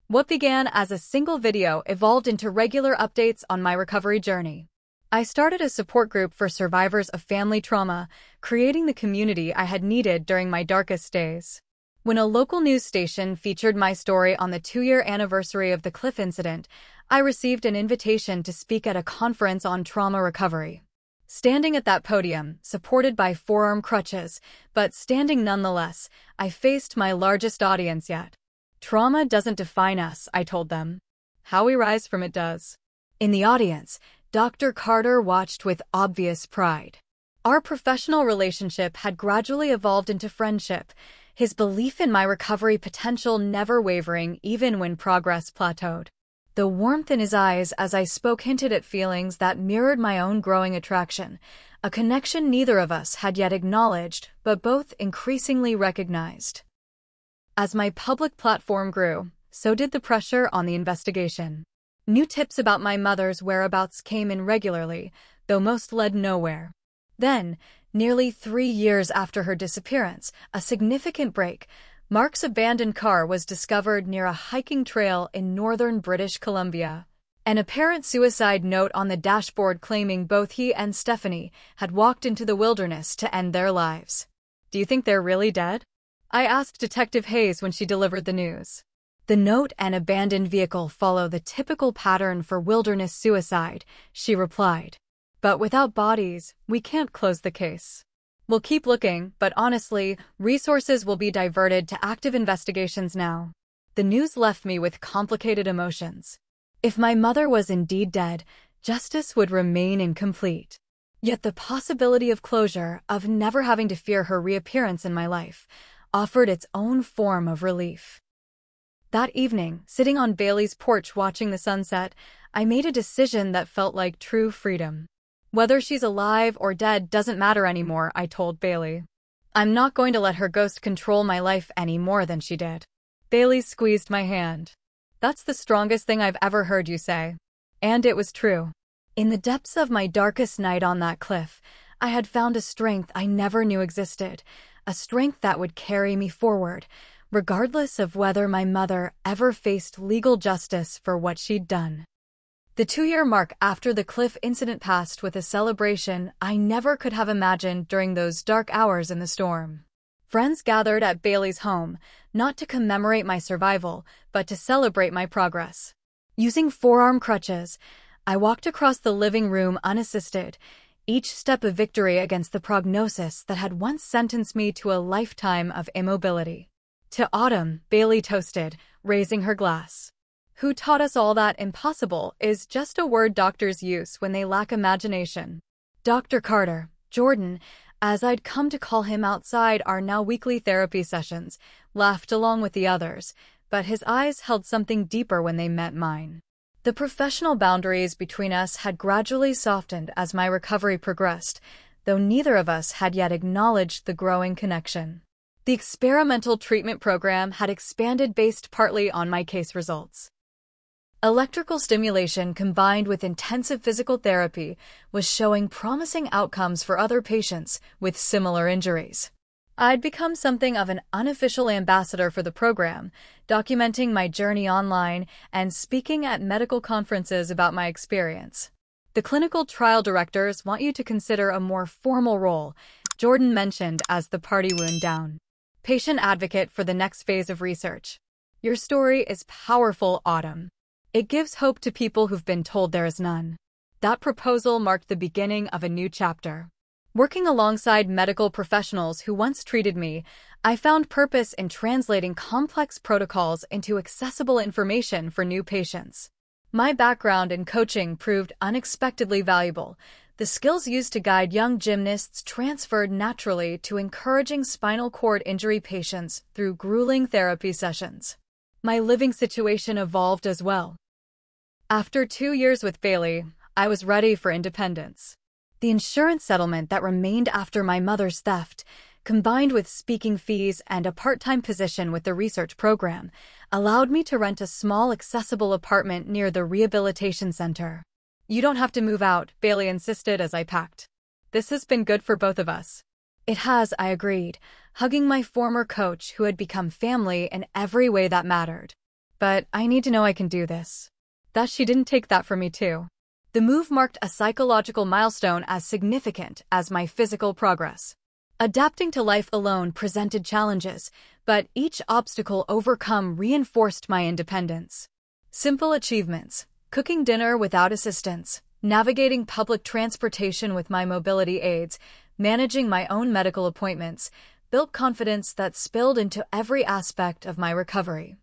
What began as a single video evolved into regular updates on my recovery journey. I started a support group for survivors of family trauma, creating the community I had needed during my darkest days. When a local news station featured my story on the 2-year anniversary of the Cliff incident, I received an invitation to speak at a conference on trauma recovery. Standing at that podium, supported by forearm crutches, but standing nonetheless, I faced my largest audience yet. "Trauma doesn't define us," I told them. "How we rise from it does." In the audience, Dr. Carter watched with obvious pride. Our professional relationship had gradually evolved into friendship, his belief in my recovery potential never wavering even when progress plateaued. The warmth in his eyes as I spoke hinted at feelings that mirrored my own growing attraction, a connection neither of us had yet acknowledged, but both increasingly recognized. As my public platform grew, so did the pressure on the investigation. New tips about my mother's whereabouts came in regularly, though most led nowhere. Then, nearly 3 years after her disappearance, a significant break, Mark's abandoned car was discovered near a hiking trail in northern British Columbia. An apparent suicide note on the dashboard claiming both he and Stephanie had walked into the wilderness to end their lives. "Do you think they're really dead?" I asked Detective Hayes when she delivered the news. "The note and abandoned vehicle follow the typical pattern for wilderness suicide," she replied. "But without bodies, we can't close the case. We'll keep looking, but honestly, resources will be diverted to active investigations now." The news left me with complicated emotions. If my mother was indeed dead, justice would remain incomplete. Yet the possibility of closure, of never having to fear her reappearance in my life, offered its own form of relief. That evening, sitting on Bailey's porch watching the sunset, I made a decision that felt like true freedom. "Whether she's alive or dead doesn't matter anymore," I told Bailey. "I'm not going to let her ghost control my life any more than she did." Bailey squeezed my hand. "That's the strongest thing I've ever heard you say." And it was true. In the depths of my darkest night on that cliff, I had found a strength I never knew existed, a strength that would carry me forward, regardless of whether my mother ever faced legal justice for what she'd done. The 2-year mark after the Cliff incident passed with a celebration I never could have imagined during those dark hours in the storm. Friends gathered at Bailey's home, not to commemorate my survival, but to celebrate my progress. Using forearm crutches, I walked across the living room unassisted, each step a victory against the prognosis that had once sentenced me to a lifetime of immobility. "To Autumn," Bailey toasted, raising her glass. "Who taught us all that impossible is just a word doctors use when they lack imagination." Dr. Carter, Jordan, as I'd come to call him outside our now weekly therapy sessions, laughed along with the others, but his eyes held something deeper when they met mine. The professional boundaries between us had gradually softened as my recovery progressed, though neither of us had yet acknowledged the growing connection. The experimental treatment program had expanded based partly on my case results. Electrical stimulation combined with intensive physical therapy was showing promising outcomes for other patients with similar injuries. I'd become something of an unofficial ambassador for the program, documenting my journey online and speaking at medical conferences about my experience. The clinical trial directors want you to consider a more formal role, Jordan mentioned as the party wound down. Patient advocate for the next phase of research. Your story is powerful, Autumn. It gives hope to people who've been told there is none. That proposal marked the beginning of a new chapter. Working alongside medical professionals who once treated me, I found purpose in translating complex protocols into accessible information for new patients. My background in coaching proved unexpectedly valuable. The skills used to guide young gymnasts transferred naturally to encouraging spinal cord injury patients through grueling therapy sessions. My living situation evolved as well. After 2 years with Bailey, I was ready for independence. The insurance settlement that remained after my mother's theft, combined with speaking fees and a part-time position with the research program, allowed me to rent a small, accessible apartment near the rehabilitation center. You don't have to move out, Bailey insisted as I packed. This has been good for both of us. It has, I agreed, hugging my former coach who had become family in every way that mattered. But I need to know I can do this. That she didn't take that from me too. The move marked a psychological milestone as significant as my physical progress. Adapting to life alone presented challenges, but each obstacle overcome reinforced my independence. Simple achievements: cooking dinner without assistance, navigating public transportation with my mobility aids, managing my own medical appointments, built confidence that spilled into every aspect of my recovery.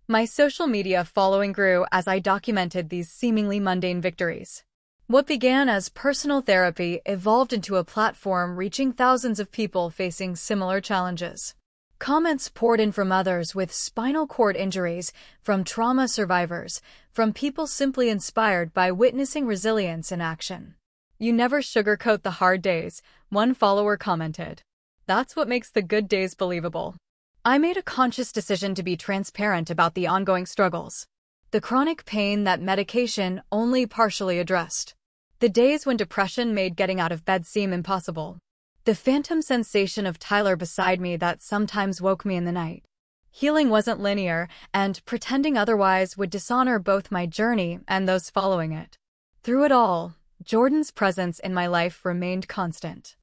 My social media following grew as I documented these seemingly mundane victories. What began as personal therapy evolved into a platform reaching thousands of people facing similar challenges. Comments poured in from others with spinal cord injuries, from trauma survivors, from people simply inspired by witnessing resilience in action. "You never sugarcoat the hard days," one follower commented. "That's what makes the good days believable." I made a conscious decision to be transparent about the ongoing struggles. The chronic pain that medication only partially addressed. The days when depression made getting out of bed seem impossible. The phantom sensation of Tyler beside me that sometimes woke me in the night. Healing wasn't linear, and pretending otherwise would dishonor both my journey and those following it. Through it all, Jordan's presence in my life remained constant.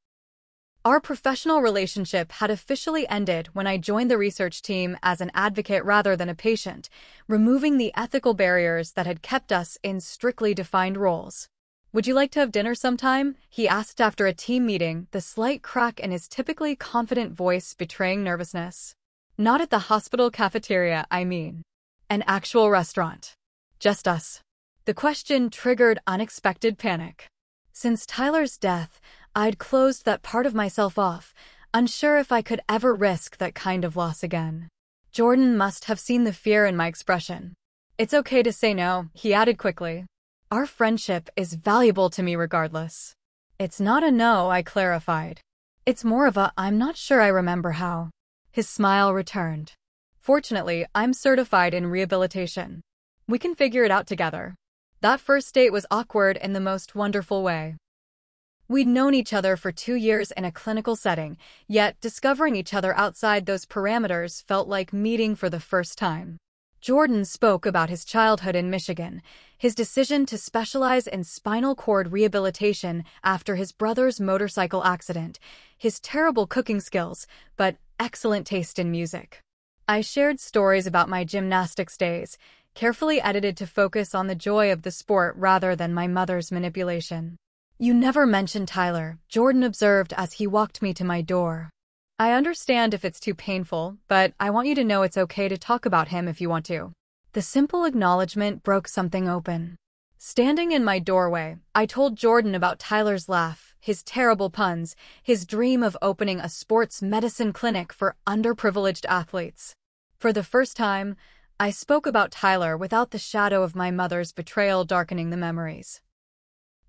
Our professional relationship had officially ended when I joined the research team as an advocate rather than a patient, removing the ethical barriers that had kept us in strictly defined roles. "Would you like to have dinner sometime?" he asked after a team meeting, the slight crack in his typically confident voice betraying nervousness. "Not at the hospital cafeteria, I mean. An actual restaurant. Just us." The question triggered unexpected panic. Since Tyler's death, I'd closed that part of myself off, unsure if I could ever risk that kind of loss again. Jordan must have seen the fear in my expression. "It's okay to say no," he added quickly. "Our friendship is valuable to me regardless." "It's not a no," I clarified. "It's more of a I'm not sure I remember how." His smile returned. "Fortunately, I'm certified in rehabilitation. We can figure it out together." That first date was awkward in the most wonderful way. We'd known each other for 2 years in a clinical setting, yet discovering each other outside those parameters felt like meeting for the first time. Jordan spoke about his childhood in Michigan, his decision to specialize in spinal cord rehabilitation after his brother's motorcycle accident, his terrible cooking skills, but excellent taste in music. I shared stories about my gymnastics days, carefully edited to focus on the joy of the sport rather than my mother's manipulation. "You never mentioned Tyler," Jordan observed as he walked me to my door. "I understand if it's too painful, but I want you to know it's okay to talk about him if you want to." The simple acknowledgement broke something open. Standing in my doorway, I told Jordan about Tyler's laugh, his terrible puns, his dream of opening a sports medicine clinic for underprivileged athletes. For the first time, I spoke about Tyler without the shadow of my mother's betrayal darkening the memories.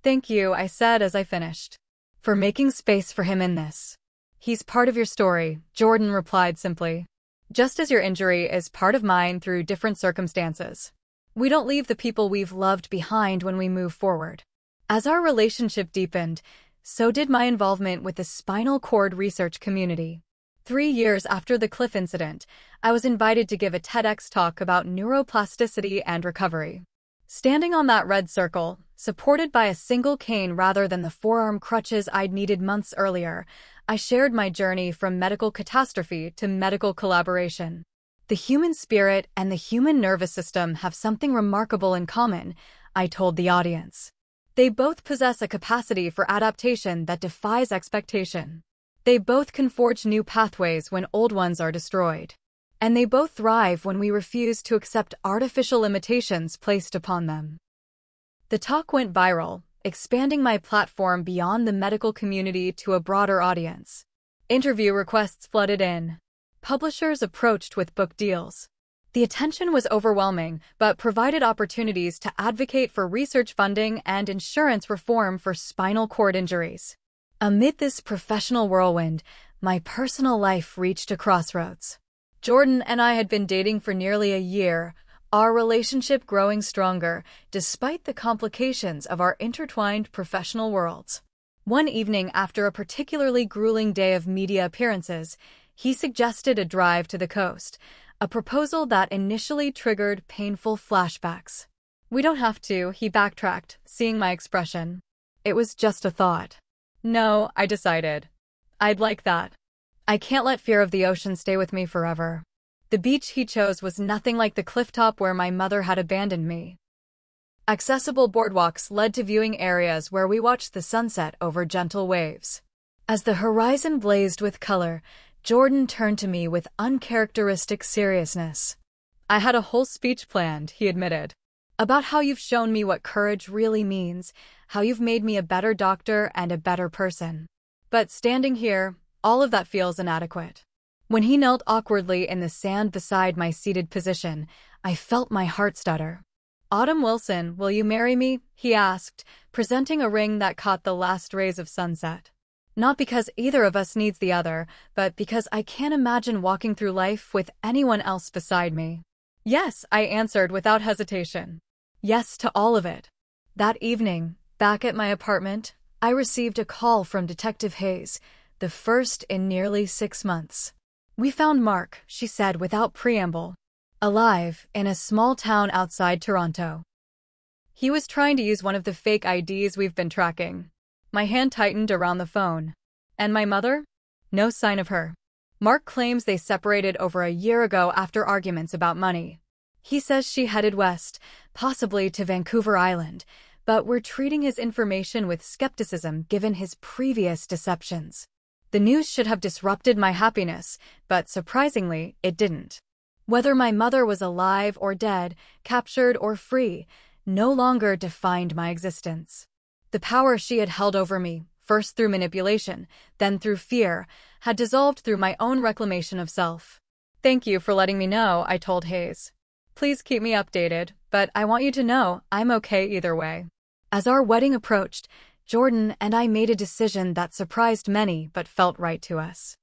"Thank you," I said as I finished, "for making space for him in this." "He's part of your story," Jordan replied simply. "Just as your injury is part of mine through different circumstances. We don't leave the people we've loved behind when we move forward." As our relationship deepened, so did my involvement with the spinal cord research community. 3 years after the cliff incident, I was invited to give a TEDx talk about neuroplasticity and recovery. Standing on that red circle, supported by a single cane rather than the forearm crutches I'd needed months earlier, I shared my journey from medical catastrophe to medical collaboration. The human spirit and the human nervous system have something remarkable in common, I told the audience. They both possess a capacity for adaptation that defies expectation. They both can forge new pathways when old ones are destroyed. And they both thrive when we refuse to accept artificial limitations placed upon them. The talk went viral, expanding my platform beyond the medical community to a broader audience. Interview requests flooded in. Publishers approached with book deals. The attention was overwhelming, but provided opportunities to advocate for research funding and insurance reform for spinal cord injuries. Amid this professional whirlwind, my personal life reached a crossroads. Jordan and I had been dating for nearly a year, our relationship growing stronger despite the complications of our intertwined professional worlds. One evening after a particularly grueling day of media appearances, he suggested a drive to the coast, a proposal that initially triggered painful flashbacks. "We don't have to," he backtracked, seeing my expression. "It was just a thought." "No," I decided. "I'd like that. I can't let fear of the ocean stay with me forever." The beach he chose was nothing like the clifftop where my mother had abandoned me. Accessible boardwalks led to viewing areas where we watched the sunset over gentle waves. As the horizon blazed with color, Jordan turned to me with uncharacteristic seriousness. "I had a whole speech planned," he admitted, "about how you've shown me what courage really means, how you've made me a better doctor and a better person. But standing here, all of that feels inadequate." When he knelt awkwardly in the sand beside my seated position, I felt my heart stutter. "Autumn Wilson, will you marry me?" he asked, presenting a ring that caught the last rays of sunset. Not because either of us needs the other, but because I can't imagine walking through life with anyone else beside me. "Yes," I answered without hesitation. Yes to all of it. That evening, back at my apartment, I received a call from Detective Hayes, the first in nearly 6 months. "We found Mark," she said without preamble, alive in a small town outside Toronto. "He was trying to use one of the fake IDs we've been tracking." My hand tightened around the phone. "And my mother?" No sign of her. "Mark claims they separated over a year ago after arguments about money. He says she headed west, possibly to Vancouver Island, but we're treating his information with skepticism given his previous deceptions." The news should have disrupted my happiness, but surprisingly, it didn't. Whether my mother was alive or dead, captured or free, no longer defined my existence. The power she had held over me, first through manipulation, then through fear, had dissolved through my own reclamation of self. "Thank you for letting me know," I told Hayes. "Please keep me updated, but I want you to know I'm okay either way." As our wedding approached, Jordan and I made a decision that surprised many but felt right to us.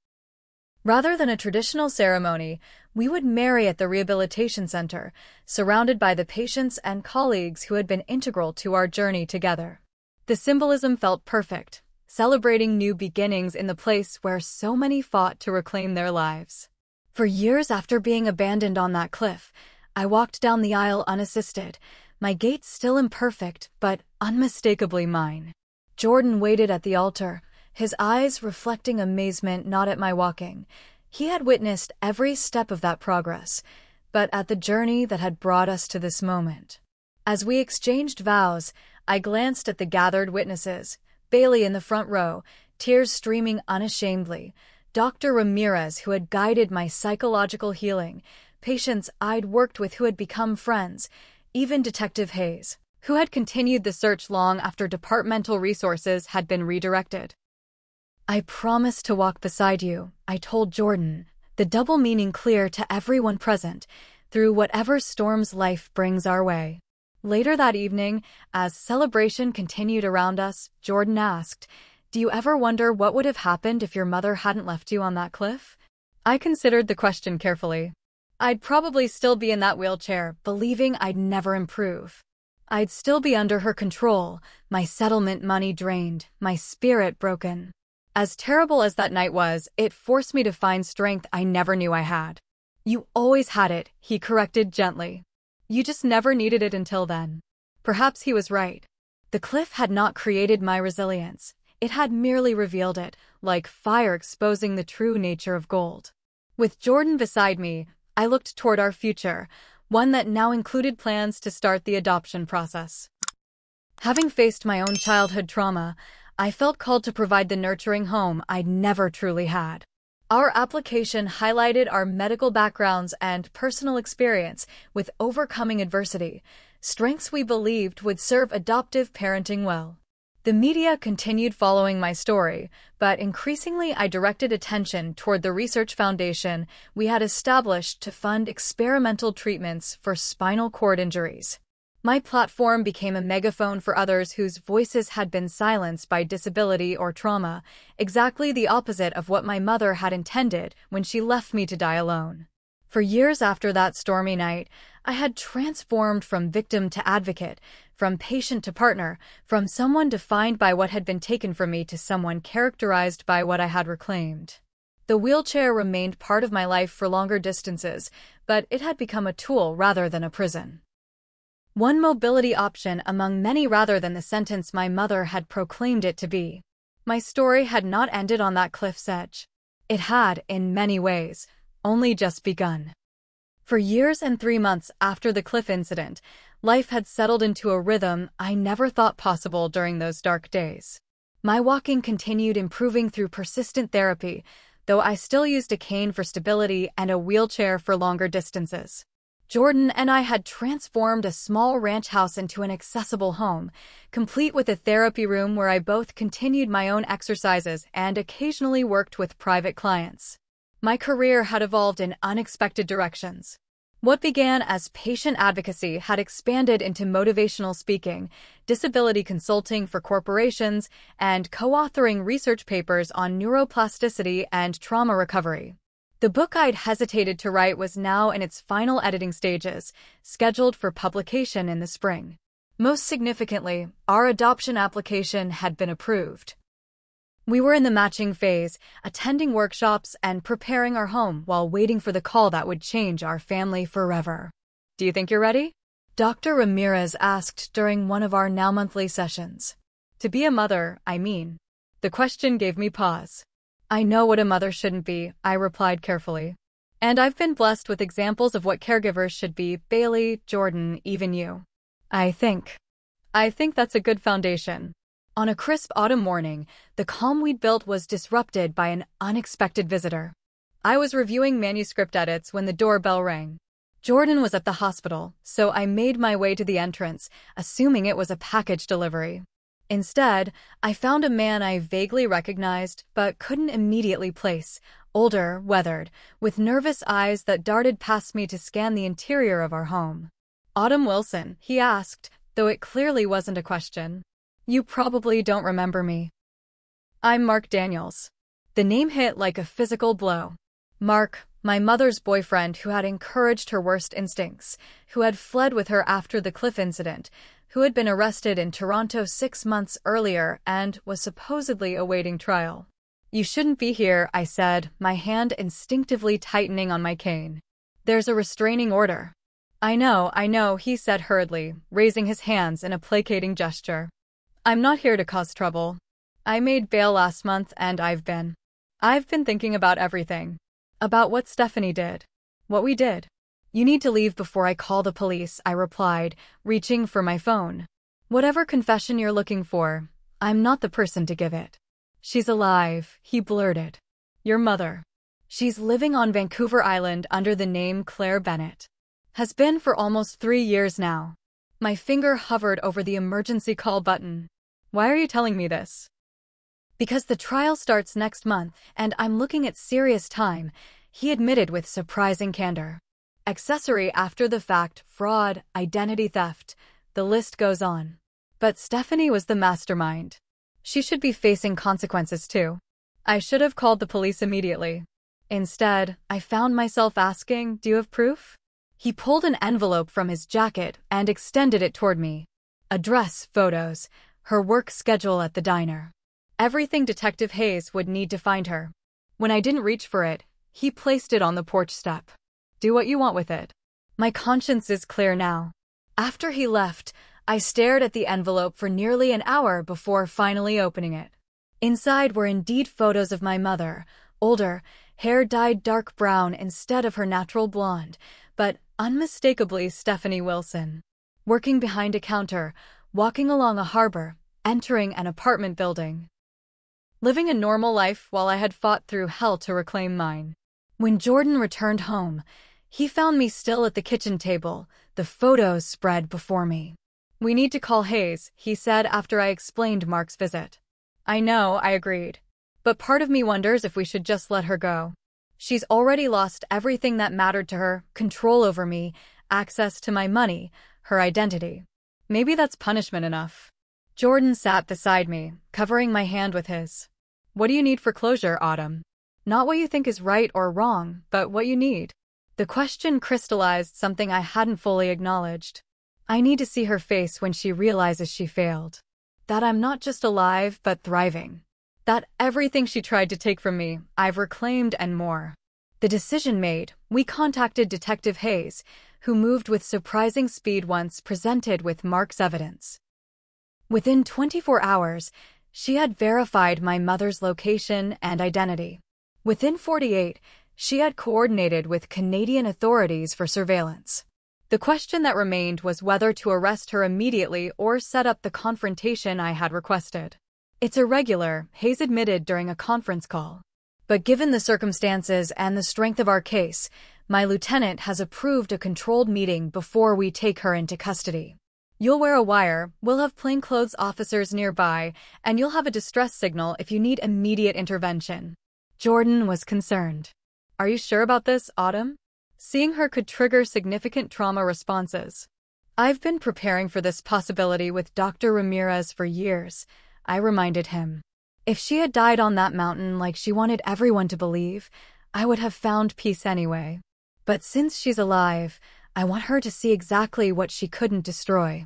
Rather than a traditional ceremony, we would marry at the rehabilitation center, surrounded by the patients and colleagues who had been integral to our journey together. The symbolism felt perfect, celebrating new beginnings in the place where so many fought to reclaim their lives. For years after being abandoned on that cliff, I walked down the aisle unassisted, my gait still imperfect but unmistakably mine. Jordan waited at the altar, his eyes reflecting amazement not at my walking. He had witnessed every step of that progress, but at the journey that had brought us to this moment. As we exchanged vows, I glanced at the gathered witnesses, Bailey in the front row, tears streaming unashamedly, Dr. Ramirez who had guided my psychological healing, patients I'd worked with who had become friends, even Detective Hayes, who had continued the search long after departmental resources had been redirected. "I promise to walk beside you," I told Jordan, the double meaning clear to everyone present, through whatever storms life brings our way. Later that evening, as celebration continued around us, Jordan asked, "Do you ever wonder what would have happened if your mother hadn't left you on that cliff?" I considered the question carefully. I'd probably still be in that wheelchair, believing I'd never improve. I'd still be under her control, my settlement money drained, my spirit broken. As terrible as that night was, it forced me to find strength I never knew I had. "You always had it," he corrected gently. "You just never needed it until then." Perhaps he was right. The cliff had not created my resilience. It had merely revealed it, like fire exposing the true nature of gold. With Jordan beside me, I looked toward our future, one that now included plans to start the adoption process. Having faced my own childhood trauma, I felt called to provide the nurturing home I'd never truly had. Our application highlighted our medical backgrounds and personal experience with overcoming adversity, strengths we believed would serve adoptive parenting well. The media continued following my story, but increasingly I directed attention toward the research foundation we had established to fund experimental treatments for spinal cord injuries. My platform became a megaphone for others whose voices had been silenced by disability or trauma, exactly the opposite of what my mother had intended when she left me to die alone. For years after that stormy night, I had transformed from victim to advocate, from patient to partner, from someone defined by what had been taken from me to someone characterized by what I had reclaimed. The wheelchair remained part of my life for longer distances, but it had become a tool rather than a prison. One mobility option among many rather than the sentence my mother had proclaimed it to be. My story had not ended on that cliff's edge. It had, in many ways, only just begun. For years and 3 months after the cliff incident, life had settled into a rhythm I never thought possible during those dark days. My walking continued improving through persistent therapy, though I still used a cane for stability and a wheelchair for longer distances. Jordan and I had transformed a small ranch house into an accessible home, complete with a therapy room where I both continued my own exercises and occasionally worked with private clients. My career had evolved in unexpected directions. What began as patient advocacy had expanded into motivational speaking, disability consulting for corporations, and co-authoring research papers on neuroplasticity and trauma recovery. The book I'd hesitated to write was now in its final editing stages, scheduled for publication in the spring. Most significantly, our adoption application had been approved. We were in the matching phase, attending workshops and preparing our home while waiting for the call that would change our family forever. "Do you think you're ready?" Dr. Ramirez asked during one of our now monthly sessions. "To be a mother, I mean." The question gave me pause. "I know what a mother shouldn't be," I replied carefully. "And I've been blessed with examples of what caregivers should be, Bailey, Jordan, even you. I think that's a good foundation." On a crisp autumn morning, the calm we'd built was disrupted by an unexpected visitor. I was reviewing manuscript edits when the doorbell rang. Jordan was at the hospital, so I made my way to the entrance, assuming it was a package delivery. Instead, I found a man I vaguely recognized but couldn't immediately place, older, weathered, with nervous eyes that darted past me to scan the interior of our home. "Autumn Wilson," he asked, though it clearly wasn't a question. "You probably don't remember me." "I'm Mark Daniels." The name hit like a physical blow. Mark, my mother's boyfriend who had encouraged her worst instincts, who had fled with her after the cliff incident, who had been arrested in Toronto 6 months earlier and was supposedly awaiting trial. "You shouldn't be here," I said, my hand instinctively tightening on my cane. "There's a restraining order." I know, he said hurriedly, raising his hands in a placating gesture. "I'm not here to cause trouble. I made bail last month and I've been thinking about everything. About what Stephanie did. What we did." "You need to leave before I call the police," I replied, reaching for my phone. "Whatever confession you're looking for, I'm not the person to give it." "She's alive," he blurted. "Your mother. She's living on Vancouver Island under the name Claire Bennett. Has been for almost 3 years now." My finger hovered over the emergency call button. "Why are you telling me this?" "Because the trial starts next month, and I'm looking at serious time," he admitted with surprising candor. "Accessory after the fact, fraud, identity theft, the list goes on. But Stephanie was the mastermind. She should be facing consequences too." I should have called the police immediately. Instead, I found myself asking, "Do you have proof?" He pulled an envelope from his jacket and extended it toward me. Address, photos, her work schedule at the diner. Everything Detective Hayes would need to find her. When I didn't reach for it, he placed it on the porch step. "Do what you want with it. My conscience is clear now." After he left, I stared at the envelope for nearly an hour before finally opening it. Inside were indeed photos of my mother, older, hair dyed dark brown instead of her natural blonde, but unmistakably Stephanie Wilson. Working behind a counter, walking along a harbor, entering an apartment building. Living a normal life while I had fought through hell to reclaim mine. When Jordan returned home, he found me still at the kitchen table, the photos spread before me. "We need to call Hayes," he said after I explained Mark's visit. "I know," I agreed. "But part of me wonders if we should just let her go. She's already lost everything that mattered to her, control over me, access to my money, her identity. Maybe that's punishment enough." Jordan sat beside me, covering my hand with his. "What do you need for closure, Autumn? Not what you think is right or wrong, but what you need." The question crystallized something I hadn't fully acknowledged. I need to see her face when she realizes she failed. That I'm not just alive, but thriving. That everything she tried to take from me, I've reclaimed and more. The decision made, we contacted Detective Hayes, who moved with surprising speed once presented with Mark's evidence. Within 24 hours, she had verified my mother's location and identity. Within 48, she had coordinated with Canadian authorities for surveillance. The question that remained was whether to arrest her immediately or set up the confrontation I had requested. "It's irregular," Hayes admitted during a conference call. "But given the circumstances and the strength of our case, my lieutenant has approved a controlled meeting before we take her into custody. You'll wear a wire, we'll have plainclothes officers nearby, and you'll have a distress signal if you need immediate intervention." Jordan was concerned. "Are you sure about this, Autumn? Seeing her could trigger significant trauma responses." "I've been preparing for this possibility with Dr. Ramirez for years," I reminded him. "If she had died on that mountain like she wanted everyone to believe, I would have found peace anyway. But since she's alive, I want her to see exactly what she couldn't destroy."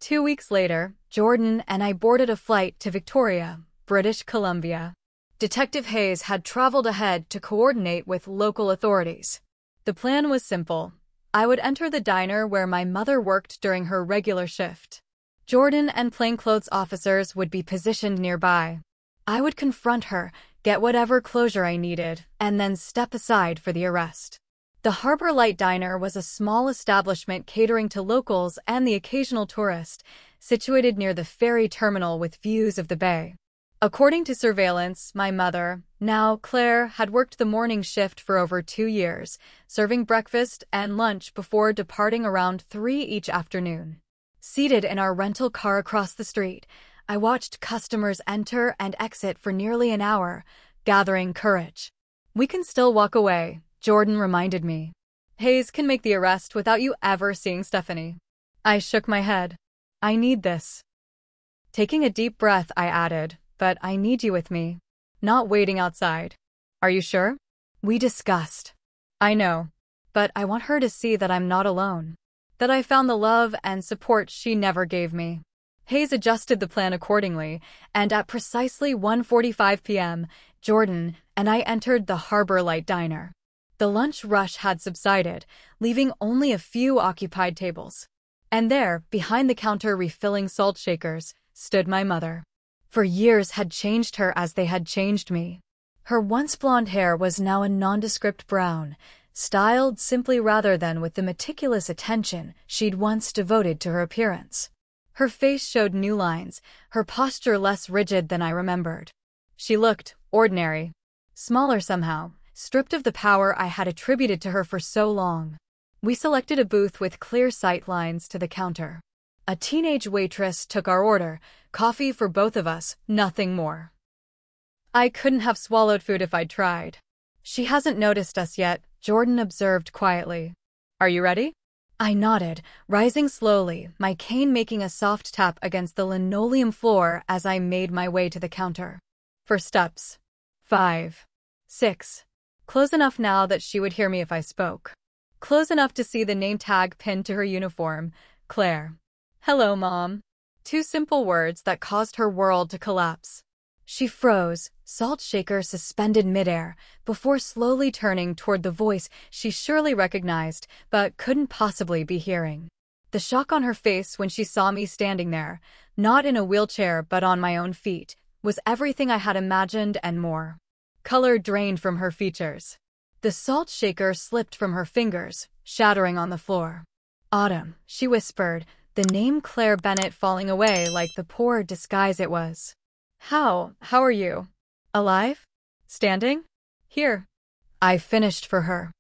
2 weeks later, Jordan and I boarded a flight to Victoria, British Columbia. Detective Hayes had traveled ahead to coordinate with local authorities. The plan was simple. I would enter the diner where my mother worked during her regular shift. Jordan and plainclothes officers would be positioned nearby. I would confront her, get whatever closure I needed, and then step aside for the arrest. The Harbor Light Diner was a small establishment catering to locals and the occasional tourist, situated near the ferry terminal with views of the bay. According to surveillance, my mother, now Claire, had worked the morning shift for over 2 years, serving breakfast and lunch before departing around 3 each afternoon. Seated in our rental car across the street, I watched customers enter and exit for nearly an hour, gathering courage. "We can still walk away," Jordan reminded me. "Hayes can make the arrest without you ever seeing Stephanie." I shook my head. "I need this." Taking a deep breath, I added, "But I need you with me. Not waiting outside." "Are you sure?" We discussed. "I know. But I want her to see that I'm not alone. That I found the love and support she never gave me." Hayes adjusted the plan accordingly, and at precisely 1:45 p.m., Jordan and I entered the Harbor Light Diner. The lunch rush had subsided, leaving only a few occupied tables. And there, behind the counter refilling salt shakers, stood my mother. For years had changed her as they had changed me. Her once blonde hair was now a nondescript brown, styled simply rather than with the meticulous attention she'd once devoted to her appearance. Her face showed new lines, her posture less rigid than I remembered. She looked ordinary, smaller somehow, stripped of the power I had attributed to her for so long. We selected a booth with clear sight lines to the counter. A teenage waitress took our order, coffee for both of us, nothing more. I couldn't have swallowed food if I'd tried. "She hasn't noticed us yet," Jordan observed quietly. "Are you ready?" I nodded, rising slowly, my cane making a soft tap against the linoleum floor as I made my way to the counter. 4 steps. 5. 6. Close enough now that she would hear me if I spoke. Close enough to see the name tag pinned to her uniform, Claire. "Hello, Mom." 2 simple words that caused her world to collapse. She froze, salt shaker suspended midair, before slowly turning toward the voice she surely recognized, but couldn't possibly be hearing. The shock on her face when she saw me standing there, not in a wheelchair but on my own feet, was everything I had imagined and more. Color drained from her features. The salt shaker slipped from her fingers, shattering on the floor. Autumn, she whispered, the name Claire Bennett falling away like the poor disguise it was. How are you? Alive? Standing? Here. I finished for her.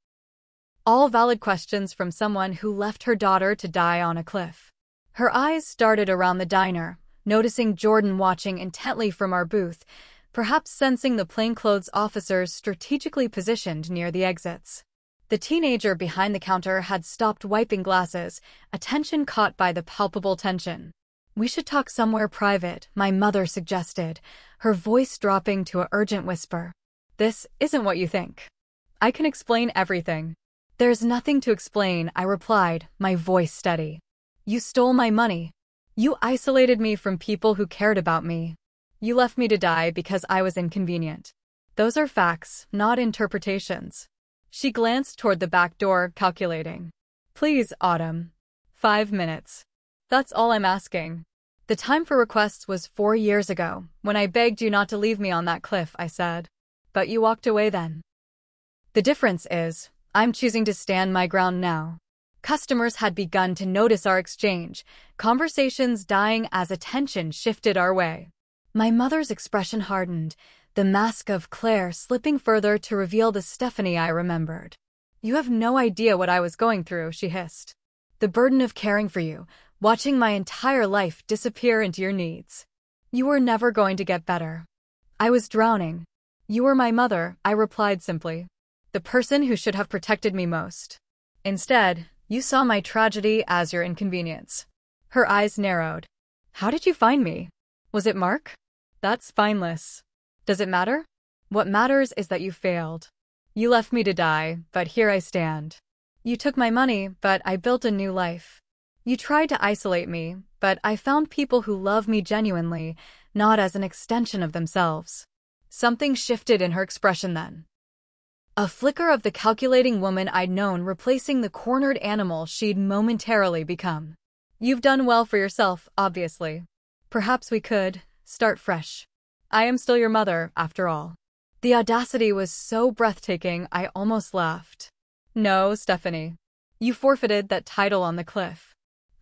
All valid questions from someone who left her daughter to die on a cliff. Her eyes darted around the diner, noticing Jordan watching intently from our booth, perhaps sensing the plainclothes officers strategically positioned near the exits. The teenager behind the counter had stopped wiping glasses, attention caught by the palpable tension. We should talk somewhere private, my mother suggested, her voice dropping to an urgent whisper. This isn't what you think. I can explain everything. There's nothing to explain, I replied, my voice steady. You stole my money. You isolated me from people who cared about me. You left me to die because I was inconvenient. Those are facts, not interpretations. She glanced toward the back door, calculating. Please, Autumn. 5 minutes. That's all I'm asking. The time for requests was 4 years ago, when I begged you not to leave me on that cliff, I said. But you walked away then. The difference is, I'm choosing to stand my ground now. Customers had begun to notice our exchange, conversations dying as attention shifted our way. My mother's expression hardened, the mask of Claire slipping further to reveal the Stephanie I remembered. You have no idea what I was going through, she hissed. The burden of caring for you, watching my entire life disappear into your needs. You were never going to get better. I was drowning. You were my mother, I replied simply. The person who should have protected me most. Instead, you saw my tragedy as your inconvenience. Her eyes narrowed. How did you find me? Was it Mark? That's spineless. Does it matter? What matters is that you failed. You left me to die, but here I stand. You took my money, but I built a new life. You tried to isolate me, but I found people who love me genuinely, not as an extension of themselves. Something shifted in her expression then. A flicker of the calculating woman I'd known replacing the cornered animal she'd momentarily become. You've done well for yourself, obviously. Perhaps we could start fresh. I am still your mother, after all. The audacity was so breathtaking I almost laughed. No, Stephanie. You forfeited that title on the cliff.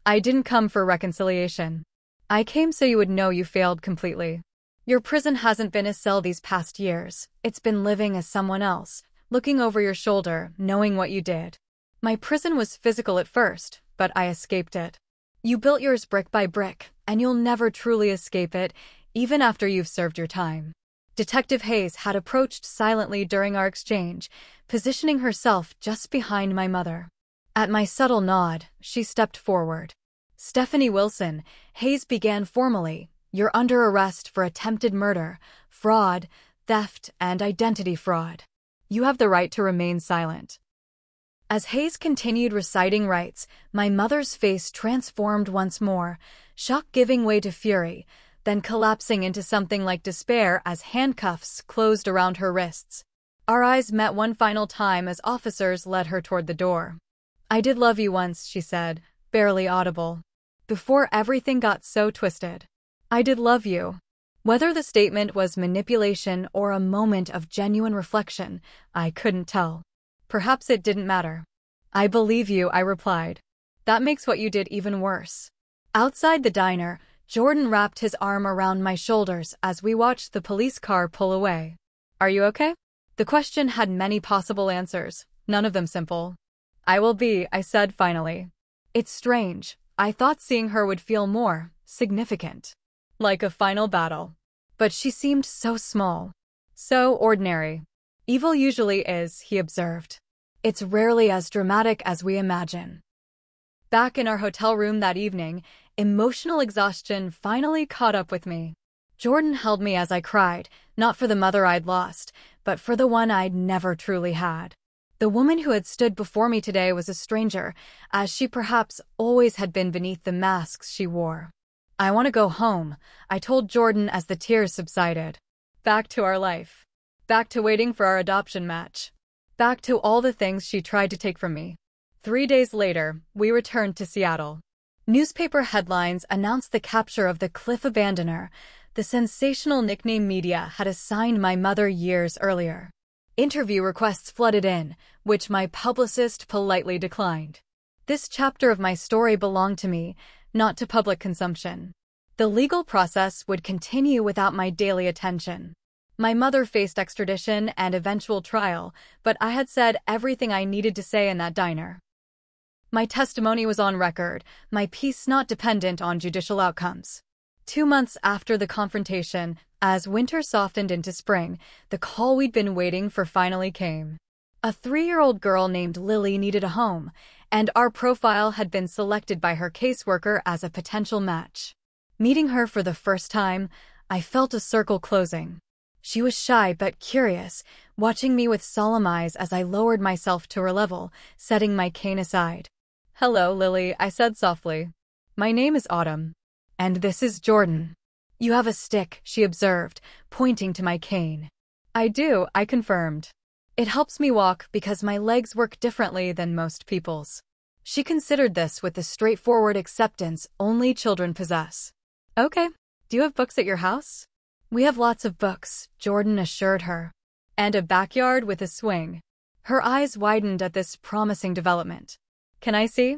I didn't come for reconciliation. I came so you would know you failed completely. Your prison hasn't been a cell these past years. It's been living as someone else, looking over your shoulder, knowing what you did. My prison was physical at first, but I escaped it. You built yours brick by brick, and you'll never truly escape it, even after you've served your time. Detective Hayes had approached silently during our exchange, positioning herself just behind my mother. At my subtle nod, she stepped forward. Stephanie Wilson, Hayes began formally, you're under arrest for attempted murder, fraud, theft, and identity fraud. You have the right to remain silent. As Hayes continued reciting rights, my mother's face transformed once more, shock giving way to fury, then collapsing into something like despair as handcuffs closed around her wrists. Our eyes met one final time as officers led her toward the door. I did love you once, she said, barely audible. Before everything got so twisted. I did love you. Whether the statement was manipulation or a moment of genuine reflection, I couldn't tell. Perhaps it didn't matter. I believe you, I replied. That makes what you did even worse. Outside the diner, Jordan wrapped his arm around my shoulders as we watched the police car pull away. Are you okay? The question had many possible answers, none of them simple. I will be, I said finally. It's strange. I thought seeing her would feel more significant. Like a final battle. But she seemed so small. So ordinary. Evil usually is, he observed. It's rarely as dramatic as we imagine. Back in our hotel room that evening, emotional exhaustion finally caught up with me. Jordan held me as I cried, not for the mother I'd lost, but for the one I'd never truly had. The woman who had stood before me today was a stranger, as she perhaps always had been beneath the masks she wore. I want to go home, I told Jordan as the tears subsided. Back to our life. Back to waiting for our adoption match. Back to all the things she tried to take from me. 3 days later, we returned to Seattle. Newspaper headlines announced the capture of the Cliff Abandoner, the sensational nickname media had assigned my mother years earlier. Interview requests flooded in, which my publicist politely declined. This chapter of my story belonged to me, not to public consumption. The legal process would continue without my daily attention. My mother faced extradition and eventual trial, but I had said everything I needed to say in that diner. My testimony was on record, my peace not dependent on judicial outcomes. 2 months after the confrontation, as winter softened into spring, the call we'd been waiting for finally came. A 3-year-old girl named Lily needed a home, and our profile had been selected by her caseworker as a potential match. Meeting her for the first time, I felt a circle closing. She was shy but curious, watching me with solemn eyes as I lowered myself to her level, setting my cane aside. "Hello, Lily," I said softly. "My name is Autumn. And this is Jordan." "You have a stick," she observed, pointing to my cane. "I do," I confirmed. "It helps me walk because my legs work differently than most people's." She considered this with the straightforward acceptance only children possess. "Okay. Do you have books at your house?" "We have lots of books," Jordan assured her. "And a backyard with a swing." Her eyes widened at this promising development. "Can I see?"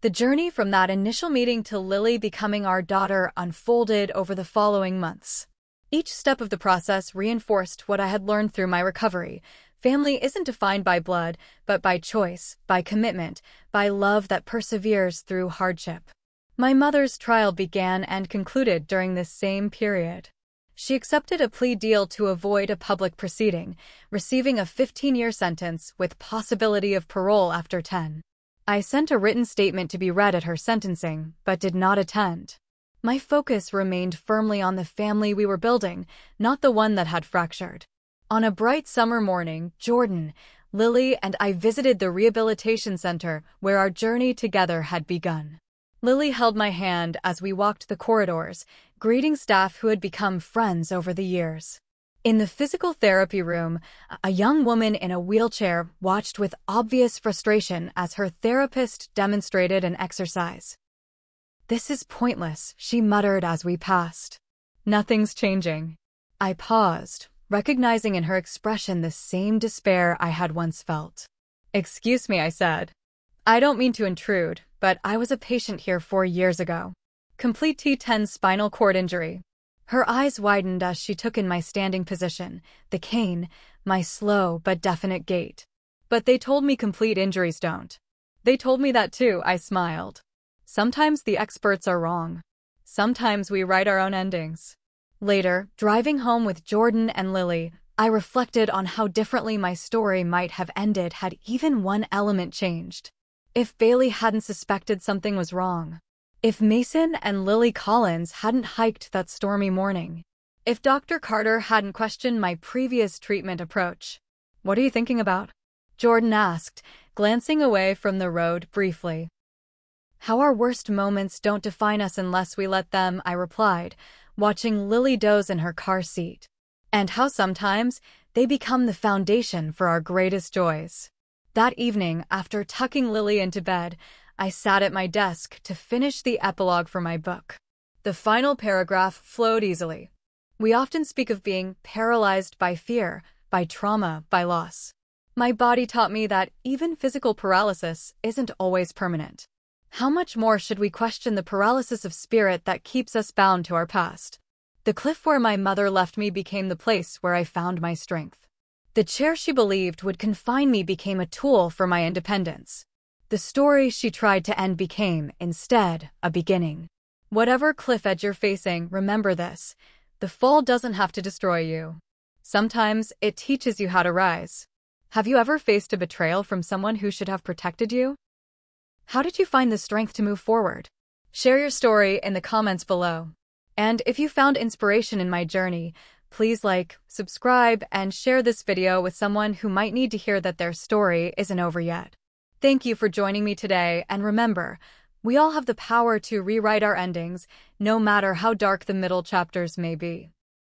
The journey from that initial meeting to Lily becoming our daughter unfolded over the following months. Each step of the process reinforced what I had learned through my recovery. Family isn't defined by blood, but by choice, by commitment, by love that perseveres through hardship. My mother's trial began and concluded during this same period. She accepted a plea deal to avoid a public proceeding, receiving a 15-year sentence with possibility of parole after 10. I sent a written statement to be read at her sentencing, but did not attend. My focus remained firmly on the family we were building, not the one that had fractured. On a bright summer morning, Jordan, Lily, and I visited the rehabilitation center where our journey together had begun. Lily held my hand as we walked the corridors, greeting staff who had become friends over the years. In the physical therapy room, a young woman in a wheelchair watched with obvious frustration as her therapist demonstrated an exercise. "This is pointless," she muttered as we passed. "Nothing's changing." I paused, recognizing in her expression the same despair I had once felt. "Excuse me," I said. "I don't mean to intrude, but I was a patient here 4 years ago. Complete T10 spinal cord injury." Her eyes widened as she took in my standing position, the cane, my slow but definite gait. "But they told me complete injuries don't." "They told me that too," I smiled. "Sometimes the experts are wrong. Sometimes we write our own endings." Later, driving home with Jordan and Lily, I reflected on how differently my story might have ended had even one element changed. If Bailey hadn't suspected something was wrong. If Mason and Lily Collins hadn't hiked that stormy morning. If Dr. Carter hadn't questioned my previous treatment approach. "What are you thinking about?" Jordan asked, glancing away from the road briefly. "How our worst moments don't define us unless we let them," I replied, watching Lily doze in her car seat. "And how sometimes they become the foundation for our greatest joys." That evening, after tucking Lily into bed, I sat at my desk to finish the epilogue for my book. The final paragraph flowed easily. We often speak of being paralyzed by fear, by trauma, by loss. My body taught me that even physical paralysis isn't always permanent. How much more should we question the paralysis of spirit that keeps us bound to our past? The cliff where my mother left me became the place where I found my strength. The chair she believed would confine me became a tool for my independence. The story she tried to end became, instead, a beginning. Whatever cliff edge you're facing, remember this: the fall doesn't have to destroy you. Sometimes it teaches you how to rise. Have you ever faced a betrayal from someone who should have protected you? How did you find the strength to move forward? Share your story in the comments below. And if you found inspiration in my journey, please like, subscribe, and share this video with someone who might need to hear that their story isn't over yet. Thank you for joining me today, and remember, we all have the power to rewrite our endings, no matter how dark the middle chapters may be.